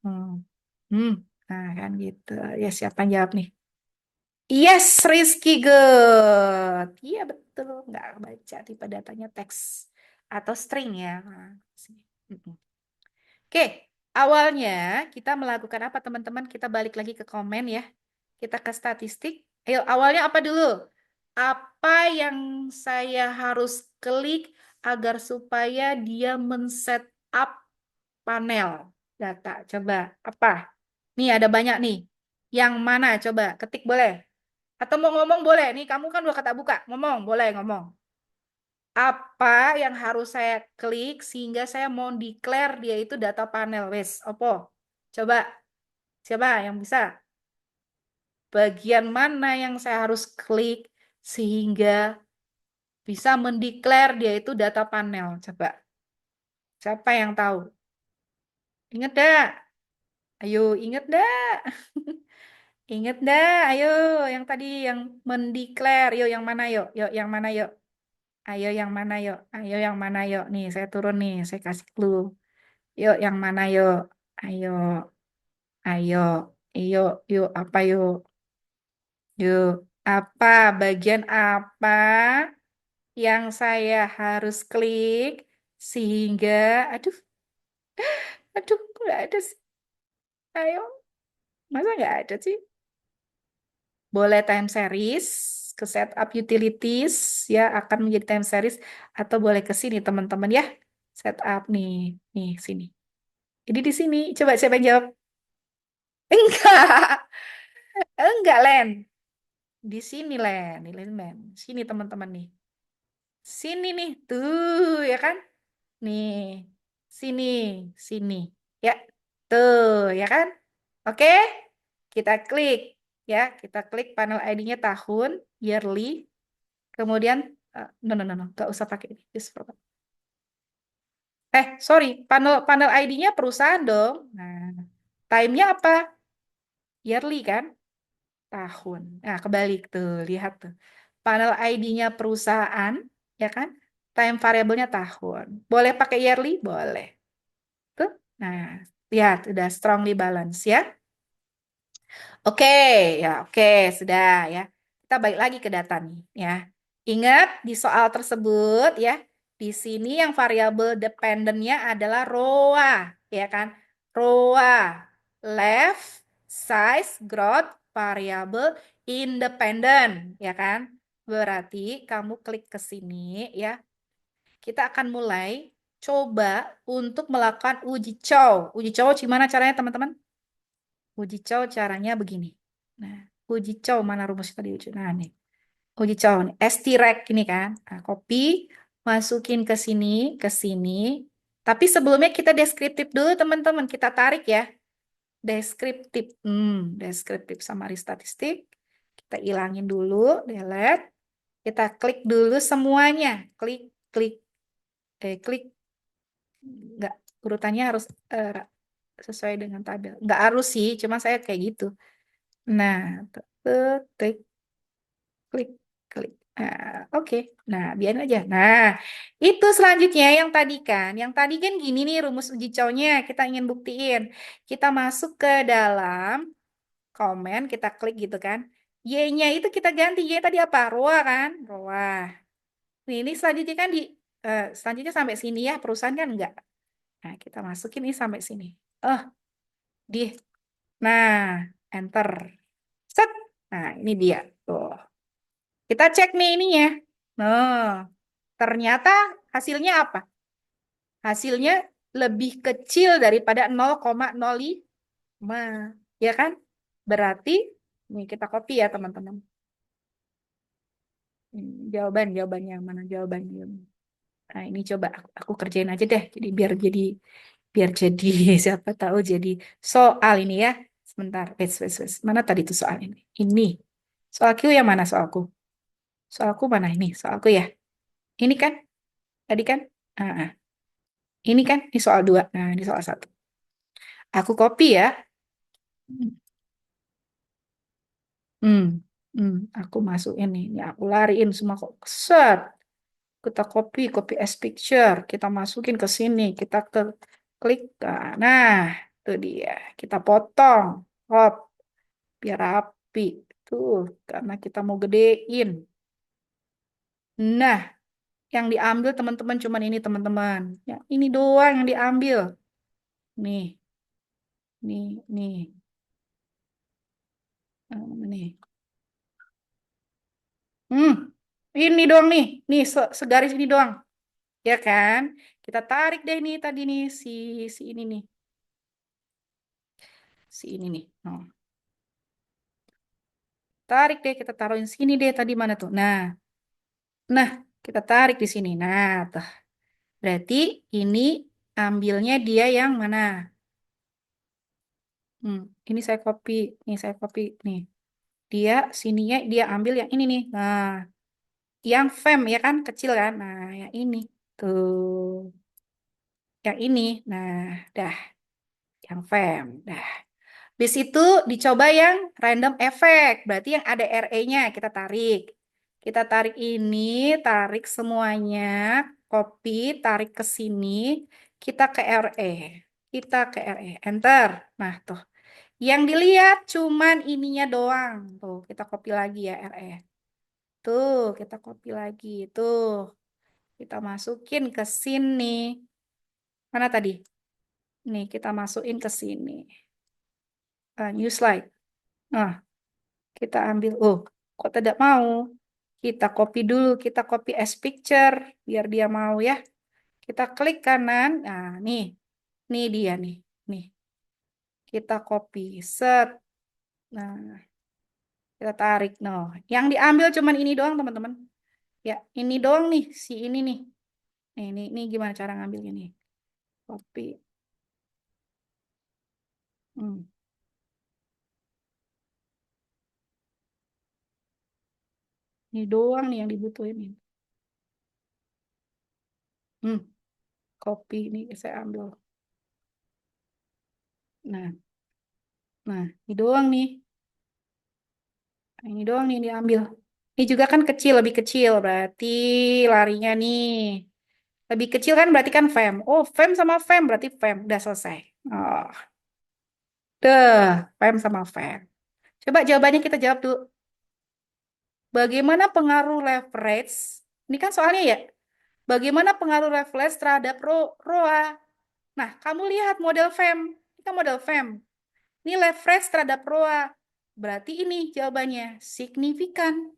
Hmm. Hmm. Nah, kan gitu. Ya siapa yang jawab nih? Yes, Rizky good. Iya betul. Nggak baca tipe datanya teks atau string ya. Nah, sini. Mm-mm. Oke, awalnya kita melakukan apa teman-teman? Kita balik lagi ke komen ya. Kita ke statistik. Ayo, awalnya apa dulu? Apa yang saya harus klik agar supaya dia men-set up panel data? Coba, apa? Nih ada banyak nih. Yang mana? Coba, ketik boleh. Atau mau ngomong boleh. Nih, kamu kan dua kata buka. Ngomong, boleh ngomong. Apa yang harus saya klik sehingga saya mau declare dia itu data panel? Wes, opo? Coba, siapa yang bisa? Bagian mana yang saya harus klik sehingga bisa mendeklar dia itu data panel? Coba, siapa yang tahu? Ingat dah? Ayo, ingat dah? Ingat dah? Ayo, yang tadi yang mendeklar. Yuk, yang mana yuk? Yuk, yang mana yuk? Ayo, yang mana yuk? Ayo, yang mana yuk? Nih, saya turun nih. Saya kasih clue. Yuk, yang mana yuk? Ayo, ayo, yuk, yuk, apa yuk? Yuk, apa? Bagian apa yang saya harus klik sehingga, aduh, aduh, kok nggak ada sih? Ayo, masa nggak ada sih? Boleh time series, ke setup utilities, ya akan menjadi time series, atau boleh ke sini teman-teman ya, setup nih, nih sini. Jadi di sini, coba siapa yang jawab? Enggak, enggak Len. Di sini Len, di Len. Sini teman-teman nih. Sini nih, tuh ya kan? Nih, sini, sini. Ya, tuh, ya kan? Oke, kita klik. Ya, kita klik panel ID-nya tahun, yearly. Kemudian, no, no, no, no, nggak usah pakai ini. Sorry, panel panel ID-nya perusahaan dong. Nah, time-nya apa? Yearly kan? Tahun. Nah, kebalik tuh, lihat tuh. Panel ID-nya perusahaan, ya kan? Time variabelnya tahun. Boleh pakai yearly? Boleh. Tuh. Nah, lihat udah strongly balance ya. Oke, ya oke, sudah ya. Kita balik lagi ke data nih ya. Ingat di soal tersebut ya, di sini yang variabel dependennya adalah ROA, ya kan? ROA, left, size, growth, variabel independent, ya kan? Berarti kamu klik ke sini ya. Kita akan mulai coba untuk melakukan uji cow. Uji cow gimana caranya teman-teman? Uji cow caranya begini. Nah, uji cow mana rumusnya tadi uji? Nah, nih. Uji cow nih. STREC ini kan. Nah, copy, masukin ke sini. Tapi sebelumnya kita deskriptif dulu teman-teman. Kita tarik ya. Deskriptif. Deskriptif summary statistik. Kita ilangin dulu, delete. Kita klik dulu semuanya. Klik, klik, klik. Enggak, urutannya harus sesuai dengan tabel. Enggak harus sih, cuma saya kayak gitu. Nah, klik, klik, klik. Nah, oke. Nah, biarin aja. Nah, itu selanjutnya yang tadi kan. Yang tadi kan gini nih rumus uji cow-nya. Kita ingin buktiin. Kita masuk ke dalam komen, kita klik gitu kan. Y-nya itu kita ganti. Y tadi apa? ROA kan? ROA. Ini selanjutnya kan selanjutnya sampai sini ya. Perusahaan kan enggak. Nah, kita masukin ini sampai sini. Oh, di. Nah, enter. Set. Nah, ini dia. Tuh. Kita cek nih ininya. Nah, ternyata hasilnya apa? Hasilnya lebih kecil daripada 0,05. Ya kan? Berarti, nih kita copy ya teman-teman. Jawaban yang mana jawabannya? Nah, ini coba aku kerjain aja deh. Jadi biar jadi siapa tahu jadi soal ini ya. Sebentar, wait. Mana tadi tuh soal ini? Ini. Soalku yang mana soalku? Soalku mana ini? Soalku ya. Ini kan? Tadi kan? Ah, ah. Ini kan? Ini soal dua. Nah, ini soal satu. Aku copy ya. Hmm, aku masukin nih. Ini aku lariin semua kok. Set. Kita copy as picture. Kita masukin ke sini. Kita klik. Nah, itu dia. Kita potong. Hop, biar rapi. Tuh, karena kita mau gedein. Nah, yang diambil teman-teman cuman ini teman-teman. Ya, ini doang yang diambil. Nih, nih. Nih. Hmm, ini doang nih. Nih, segaris ini doang. Ya kan? Kita tarik deh nih tadi nih si ini nih. Si ini nih. Oh. Tarik deh, kita taruhin sini deh tadi mana tuh. Nah, kita tarik di sini. Nah, tuh. Berarti ini ambilnya dia yang mana? Hmm, ini saya copy, nih. Dia sininya dia ambil yang ini nih. Nah, yang fem ya kan kecil kan? Nah, yang ini tuh, yang ini. Nah, dah, yang fem. Dah. Bis itu dicoba yang random effect. Berarti yang ada RE-nya kita tarik. Kita tarik ini, tarik semuanya, copy, tarik ke sini, kita ke RE. Kita ke RE. Enter. Nah, tuh. Yang dilihat cuman ininya doang. Tuh, kita copy lagi ya RE. Tuh, kita copy lagi. Tuh, kita masukin ke sini. Mana tadi? Nih, kita masukin ke sini. New slide. Nah, kita ambil, oh, kok tidak mau? Kita copy dulu, kita copy as picture, biar dia mau ya. Kita klik kanan, nah nih dia nih. Nih, kita copy, set. Nah, kita tarik. No, yang diambil cuman ini doang, teman-teman. Ya, ini doang nih, si ini nih. Nih, ini gimana cara ngambilnya nih? Copy. Hmm, ini doang nih yang dibutuhin nih. Hmm, copy ini saya ambil. Nah, ini doang nih. Nah, ini doang nih yang diambil. Ini juga kan kecil, lebih kecil. Berarti larinya nih. Lebih kecil kan berarti kan fem. Oh, fem sama fem berarti fem. Udah selesai. Oh, fem sama fem. Coba jawabannya kita jawab dulu. Bagaimana pengaruh leverage? Ini kan soalnya ya. Bagaimana pengaruh leverage terhadap ROA? Nah, kamu lihat model fem. Ini kan model fem. Ini leverage terhadap ROA. Berarti ini jawabannya signifikan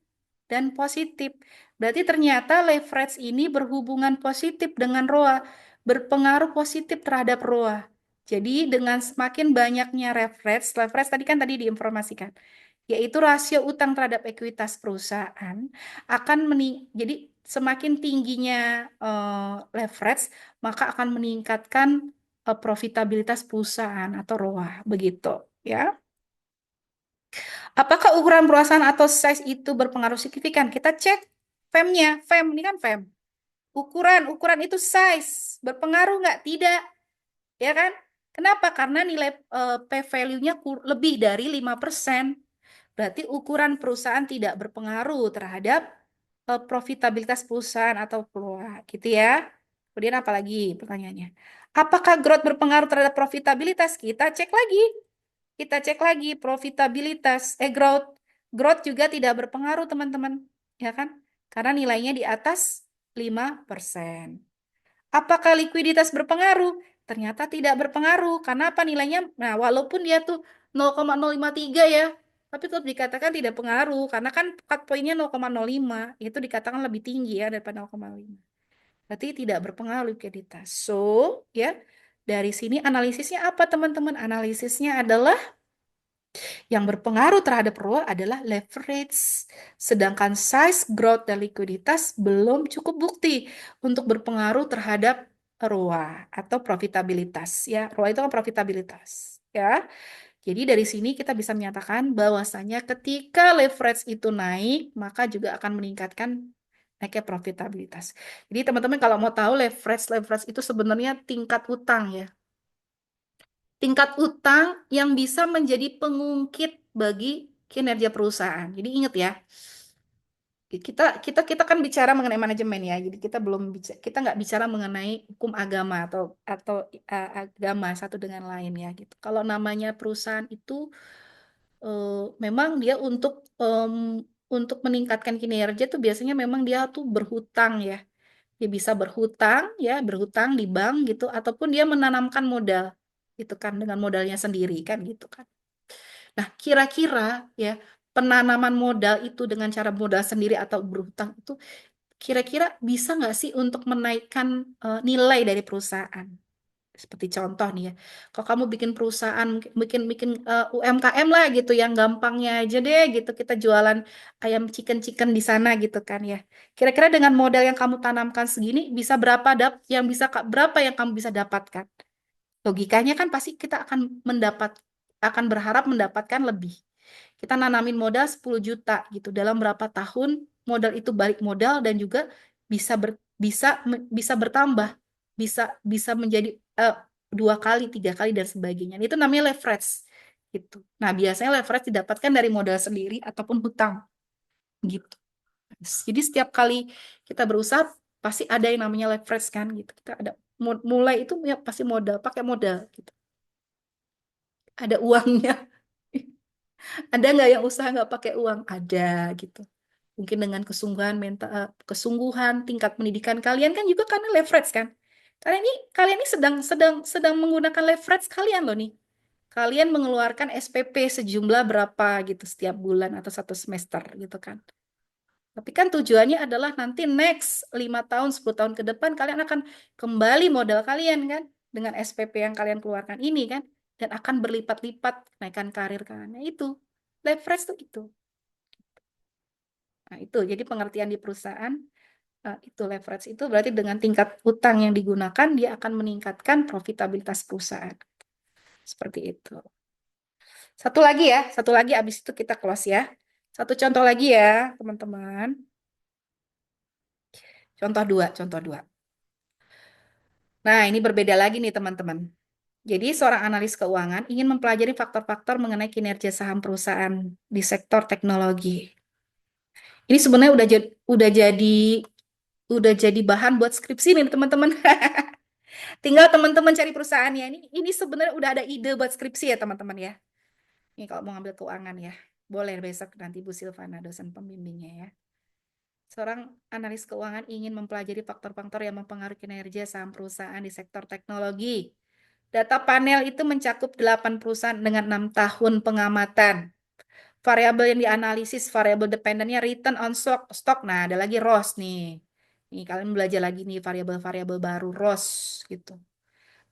dan positif. Berarti ternyata leverage ini berhubungan positif dengan ROA, berpengaruh positif terhadap ROA. Jadi dengan semakin banyaknya leverage tadi kan tadi diinformasikan, yaitu rasio utang terhadap ekuitas perusahaan akan jadi semakin tingginya leverage, maka akan meningkatkan profitabilitas perusahaan atau ROA begitu, ya. Apakah ukuran perusahaan atau size itu berpengaruh signifikan? Kita cek FEM-nya. FEM, ini kan FEM. Ukuran itu size. Berpengaruh nggak? Tidak. Ya kan? Kenapa? Karena nilai P-value-nya lebih dari 5%. Berarti ukuran perusahaan tidak berpengaruh terhadap profitabilitas perusahaan atau peluang. Gitu ya. Kemudian apa lagi pertanyaannya? Apakah growth berpengaruh terhadap profitabilitas? Kita cek lagi profitabilitas, growth. Growth juga tidak berpengaruh, teman-teman. Ya kan? Karena nilainya di atas 5%. Apakah likuiditas berpengaruh? Ternyata tidak berpengaruh. Karena apa nilainya? Nah, walaupun dia tuh 0,053 ya, tapi tetap dikatakan tidak pengaruh. Karena kan cut point-nya 0,05. Itu dikatakan lebih tinggi ya daripada 0,5. Berarti tidak berpengaruh likuiditas. So, ya, dari sini analisisnya apa, teman-teman? Analisisnya adalah Yang berpengaruh terhadap ROA adalah leverage, sedangkan size, growth, dan likuiditas belum cukup bukti untuk berpengaruh terhadap ROA atau profitabilitas. Ya, ROA itu kan profitabilitas. Ya, jadi dari sini kita bisa menyatakan bahwasanya ketika leverage itu naik, maka juga akan meningkatkan naiknya profitabilitas. Jadi teman-teman kalau mau tahu leverage itu sebenarnya tingkat utang ya. Tingkat utang yang bisa menjadi pengungkit bagi kinerja perusahaan. Jadi ingat ya, kita kita kita kan bicara mengenai manajemen ya. Jadi kita nggak bicara mengenai hukum agama agama satu dengan lain ya gitu. Kalau namanya perusahaan itu memang dia untuk meningkatkan kinerja tuh biasanya memang dia tuh berhutang ya. Dia bisa berhutang ya, berhutang di bank gitu ataupun dia menanamkan modal gitu kan dengan modalnya sendiri kan gitu kan. Nah, kira-kira ya penanaman modal itu dengan cara modal sendiri atau berhutang itu kira-kira bisa nggak sih untuk menaikkan nilai dari perusahaan? Seperti contoh nih ya, kalau kamu bikin perusahaan, bikin bikin UMKM lah gitu, yang gampangnya aja deh gitu, kita jualan ayam chicken-chicken di sana gitu kan ya. Kira-kira dengan modal yang kamu tanamkan segini, bisa berapa yang kamu bisa dapatkan? Logikanya kan pasti kita akan berharap mendapatkan lebih. Kita nanamin modal 10 juta gitu. Dalam berapa tahun modal itu balik modal dan juga bisa bertambah. Bisa bisa menjadi dua kali, tiga kali dan sebagainya. Itu namanya leverage gitu. Nah, biasanya leverage didapatkan dari modal sendiri ataupun hutang gitu. Jadi setiap kali kita berusaha pasti ada yang namanya leverage kan gitu. Kita ada mulai itu ya pasti modal, pakai modal gitu. Ada uangnya. Ada nggak yang usaha nggak pakai uang? Ada gitu. Mungkin dengan kesungguhan tingkat pendidikan kalian kan juga karena leverage kan. Kalian ini sedang menggunakan leverage kalian loh nih. Kalian mengeluarkan SPP sejumlah berapa gitu setiap bulan atau satu semester gitu kan. Tapi kan tujuannya adalah nanti next 5 tahun, 10 tahun ke depan kalian akan kembali modal kalian kan dengan SPP yang kalian keluarkan ini kan dan akan berlipat-lipat kenaikan karir kalian. Nah, itu leverage tuh itu. Nah, itu jadi pengertian di perusahaan itu leverage itu berarti dengan tingkat utang yang digunakan dia akan meningkatkan profitabilitas perusahaan. Seperti itu. Satu lagi habis itu kita close ya. Satu contoh lagi ya, teman-teman. Contoh dua. Nah, ini berbeda lagi nih, teman-teman. Jadi, seorang analis keuangan ingin mempelajari faktor-faktor mengenai kinerja saham perusahaan di sektor teknologi. Ini sebenarnya udah jadi bahan buat skripsi nih, teman-teman. Tinggal teman-teman cari perusahaannya. Ini sebenarnya udah ada ide buat skripsi ya, teman-teman ya. Ini kalau mau ngambil keuangan ya. Boleh besok nanti Bu Silvana, dosen pembimbingnya ya. Seorang analis keuangan ingin mempelajari faktor-faktor yang mempengaruhi kinerja saham perusahaan di sektor teknologi. Data panel itu mencakup 8 perusahaan dengan 6 tahun pengamatan. Variabel yang dianalisis, variabel dependennya return on stock. Nah, ada lagi ROS nih. Nih, kalian belajar lagi nih variabel-variabel baru ROS gitu.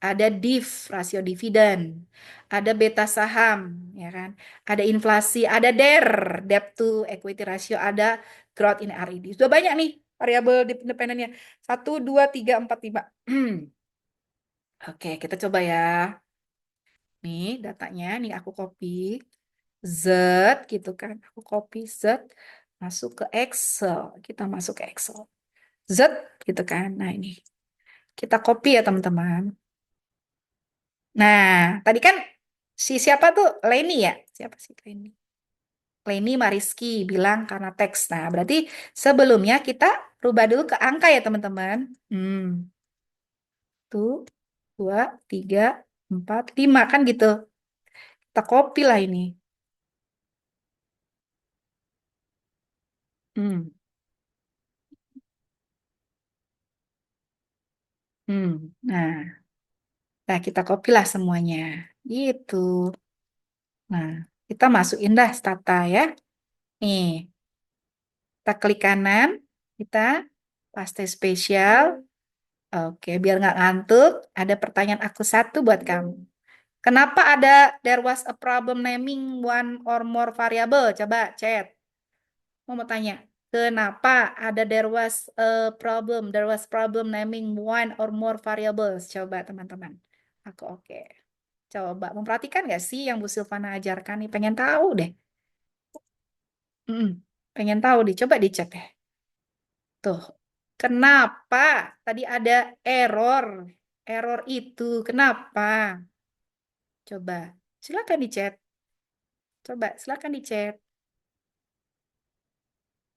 Ada DIV, rasio dividen. Ada beta saham, ya kan? Ada inflasi, ada debt to equity ratio, ada growth in RED. Sudah banyak nih variabel independennya. 1, 2, 3, 4, 5. Oke, kita coba ya. Nih datanya, nih aku copy. Z gitu kan. Aku copy Z, masuk ke Excel. Kita masuk ke Excel. Z gitu kan. Nah ini. Kita copy ya teman-teman. Nah, tadi kan siapa tuh? Leni ya? Siapa sih Leni? Leni Mariski bilang karena teks. Nah, berarti sebelumnya kita rubah dulu ke angka ya teman-teman. Tuh, 2, 3, 4, 5 kan gitu. Kita copy lah ini. Hmm. Nah, kita copy lah semuanya. Gitu. Nah, kita masukin dah stata ya. Nih, kita klik kanan, kita paste spesial. Oke, biar nggak ngantuk, ada pertanyaan aku satu buat kamu. Kenapa ada there was a problem naming one or more variable? Coba chat. Mau tanya. Kenapa ada there was problem naming one or more variables? Coba teman-teman. Aku oke. Coba memperhatikan nggak sih yang Bu Silvana ajarkan nih? Pengen tahu deh. Mm-mm. Pengen tahu deh. Coba dicek deh. Tuh. Kenapa tadi ada error? Error itu kenapa? Coba. Silakan dicek. Coba silakan dicek.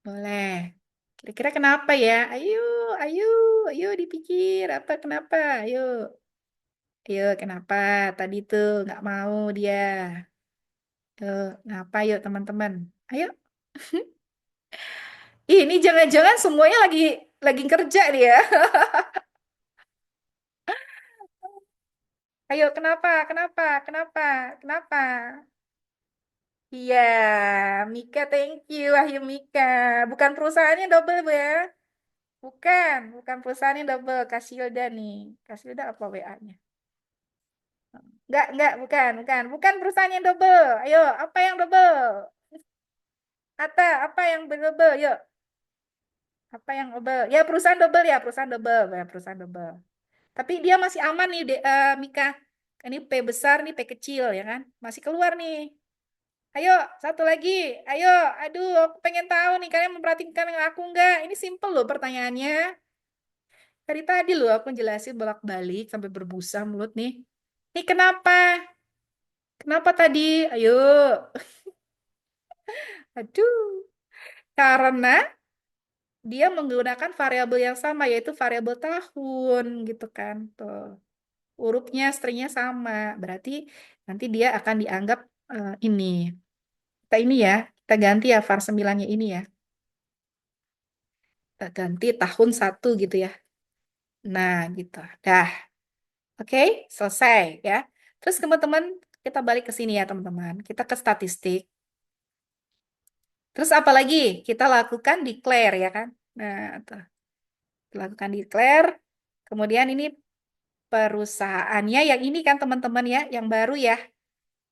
Boleh. Kira-kira kenapa ya? Ayo, ayo, ayo dipikir apa kenapa? Ayo, ayo kenapa? Tadi tuh nggak mau dia. Ayo, ngapa yuk teman-teman? Ayo. Ih, ini jangan-jangan semuanya lagi kerja dia. Ayo, kenapa? Kenapa? Kenapa? Kenapa? Iya, Mika, thank you, Wahyu Mika. Bukan perusahaannya double, Bu ya? Bukan perusahaannya double. Kasilda nih. Kasilda apa WA-nya? Bukan perusahaan yang double. Ayo, apa yang double? Apa yang double? Yuk, apa yang double? Ya, perusahaan double ya, perusahaan double. Tapi dia masih aman nih, Mika. Ini P besar nih, P kecil ya kan? Masih keluar nih. Ayo, satu lagi. Ayo, aduh, aku pengen tahu nih, kalian memperhatikan yang aku enggak? Ini simple loh pertanyaannya. Dari tadi loh aku jelasin bolak-balik sampai berbusa mulut nih. Ini kenapa? Kenapa tadi? Ayo. Aduh. Karena dia menggunakan variabel yang sama, yaitu variabel tahun, gitu kan. Tuh. Hurufnya, stringnya sama. Berarti nanti dia akan dianggap ini. Kita ini ya, kita ganti ya var 9-nya ini ya. Kita ganti tahun satu gitu ya. Nah, gitu. Dah. Oke, selesai ya. Terus teman-teman, kita balik ke sini ya teman-teman. Kita ke statistik. Terus apa lagi? Kita lakukan declare ya kan? Nah, tuh. Kita lakukan declare. Kemudian ini perusahaannya yang ini kan teman-teman ya, yang baru ya.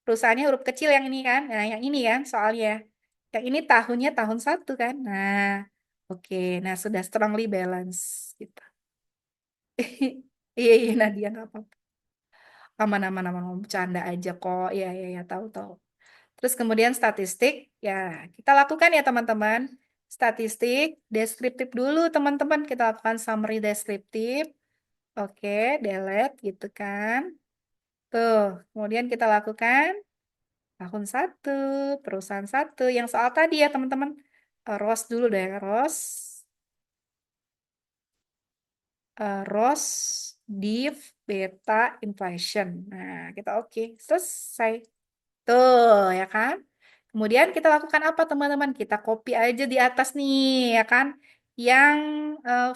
Perusahaannya huruf kecil yang ini kan. Nah, yang ini kan soalnya. Yang ini tahunnya tahun satu kan. Nah, oke. Nah, sudah strongly balance gitu. Iya, iya Nadia nggak apa-apa. Aman, aman, aman. Bercanda aja kok. Iya, iya, ya, tahu, tahu. Terus kemudian statistik, ya kita lakukan ya teman-teman. Statistik, deskriptif dulu teman-teman. Kita lakukan summary deskriptif. Oke, delete gitu kan. Tuh, kemudian kita lakukan tahun satu, perusahaan satu. Yang soal tadi ya teman-teman. ROS dulu deh, ROS. ROS, div, beta, inflation. Nah, kita oke. Selesai. Tuh, ya kan? Kemudian kita lakukan apa, teman-teman? Kita copy aja di atas nih, ya kan? Yang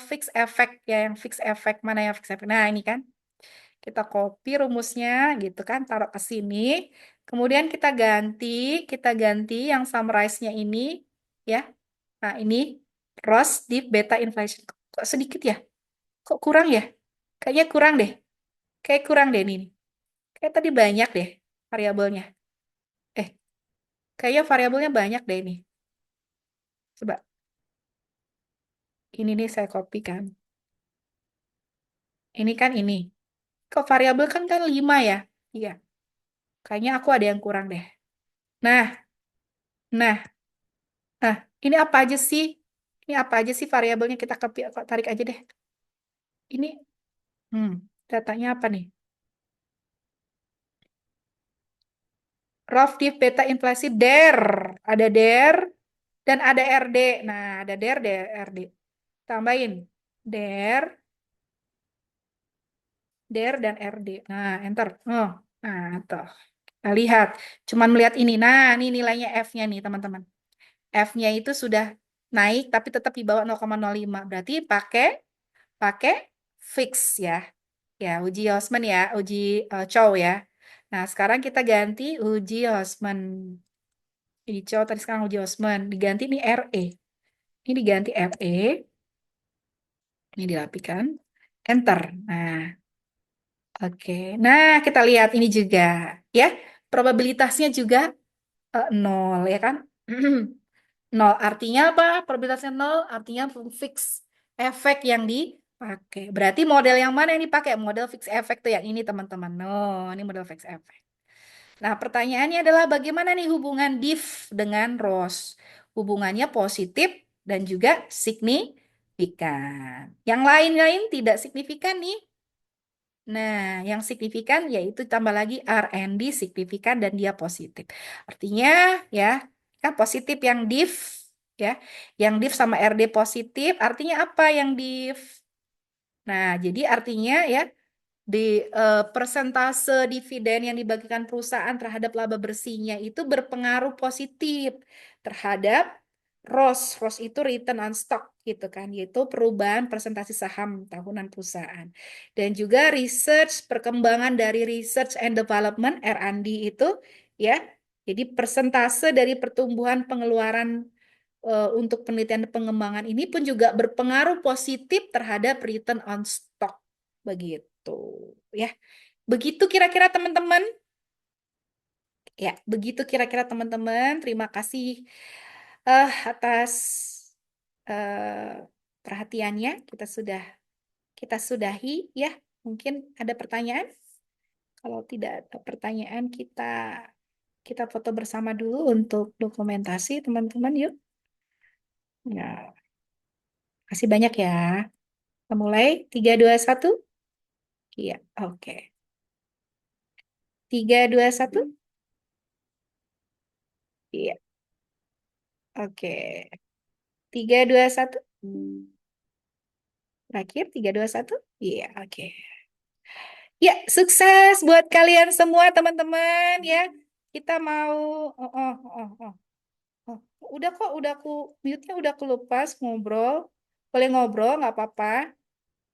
fix effect, ya, yang fix effect. Mana yang fix effect? Nah, ini kan. Kita copy rumusnya, gitu kan? Taruh ke sini. Kemudian kita ganti yang summarize-nya ini, ya. Nah, ini ROS div beta inflation. Kok sedikit ya? Kok kurang ya? Kayaknya kurang deh. Kayak kurang deh ini. Kayak tadi banyak deh variabelnya. Eh, kayaknya variabelnya banyak deh ini. Coba, ini nih saya copy kan. Ini kan ini. Kok variabel kan 5 ya? Iya. Kayaknya aku ada yang kurang deh. Nah, nah, nah. Ini apa aja sih? Ini apa aja sih variabelnya? Kita tarik aja deh. Ini, hmm, datanya apa nih? Rough div beta inflasi der. Ada der dan ada RD. Nah, ada der, RD. Tambahin. Der, dan RD. Nah, enter. Oh, nah, tuh. Kita lihat. Cuman melihat ini. Nah, ini nilainya F-nya nih, teman-teman. F-nya itu sudah naik, tapi tetap di bawah 0,05. Berarti pakai pakai fix ya. Ya, uji Hausman ya, uji Chow ya. Nah, sekarang kita ganti uji Hausman. Uji Chow tadi sekarang uji Hausman. Diganti nih RE. Ini diganti RE. Ini dirapikan. Enter. Nah, Oke, nah kita lihat ini juga ya, probabilitasnya juga nol ya kan? Nol artinya apa? Probabilitasnya nol artinya fix efek yang dipakai. Berarti model yang mana yang dipakai? Model fix efek tuh yang ini teman-teman. No, ini model fix efek. Nah, pertanyaannya adalah bagaimana nih hubungan diff dengan ROS? Hubungannya positif dan juga signifikan. Yang lain-lain tidak signifikan nih. Nah, yang signifikan yaitu tambah lagi R&D signifikan dan dia positif. Artinya ya, kan positif yang diff ya. Yang diff sama RD positif artinya apa yang diff? Nah, jadi artinya ya di persentase dividen yang dibagikan perusahaan terhadap laba bersihnya itu berpengaruh positif terhadap ROS. ROS itu return on stock gitu kan, yaitu perubahan presentasi saham tahunan perusahaan. Dan juga research, perkembangan dari research and development R&D itu ya. Jadi persentase dari pertumbuhan pengeluaran untuk penelitian dan pengembangan ini pun juga berpengaruh positif terhadap return on stock. Begitu, ya. Begitu kira-kira teman-teman. Ya, begitu kira-kira teman-teman. Terima kasih atas perhatiannya. Kita sudahi ya. Mungkin ada pertanyaan? Kalau tidak ada pertanyaan, kita foto bersama dulu untuk dokumentasi, teman-teman. Yuk. Ya, kasih banyak ya. Kita mulai. 3, 2, 1. Iya, oke. 3, 2, 1. Iya, oke. 3, 2, 1. Terakhir, 3, 2, 1. Iya, oke. Ya, sukses buat kalian semua teman-teman ya. Kita mau oh, oh, oh, oh. Oh, udah kok, udah aku mute-nya udah aku lepas ngobrol. Boleh ngobrol, nggak apa-apa.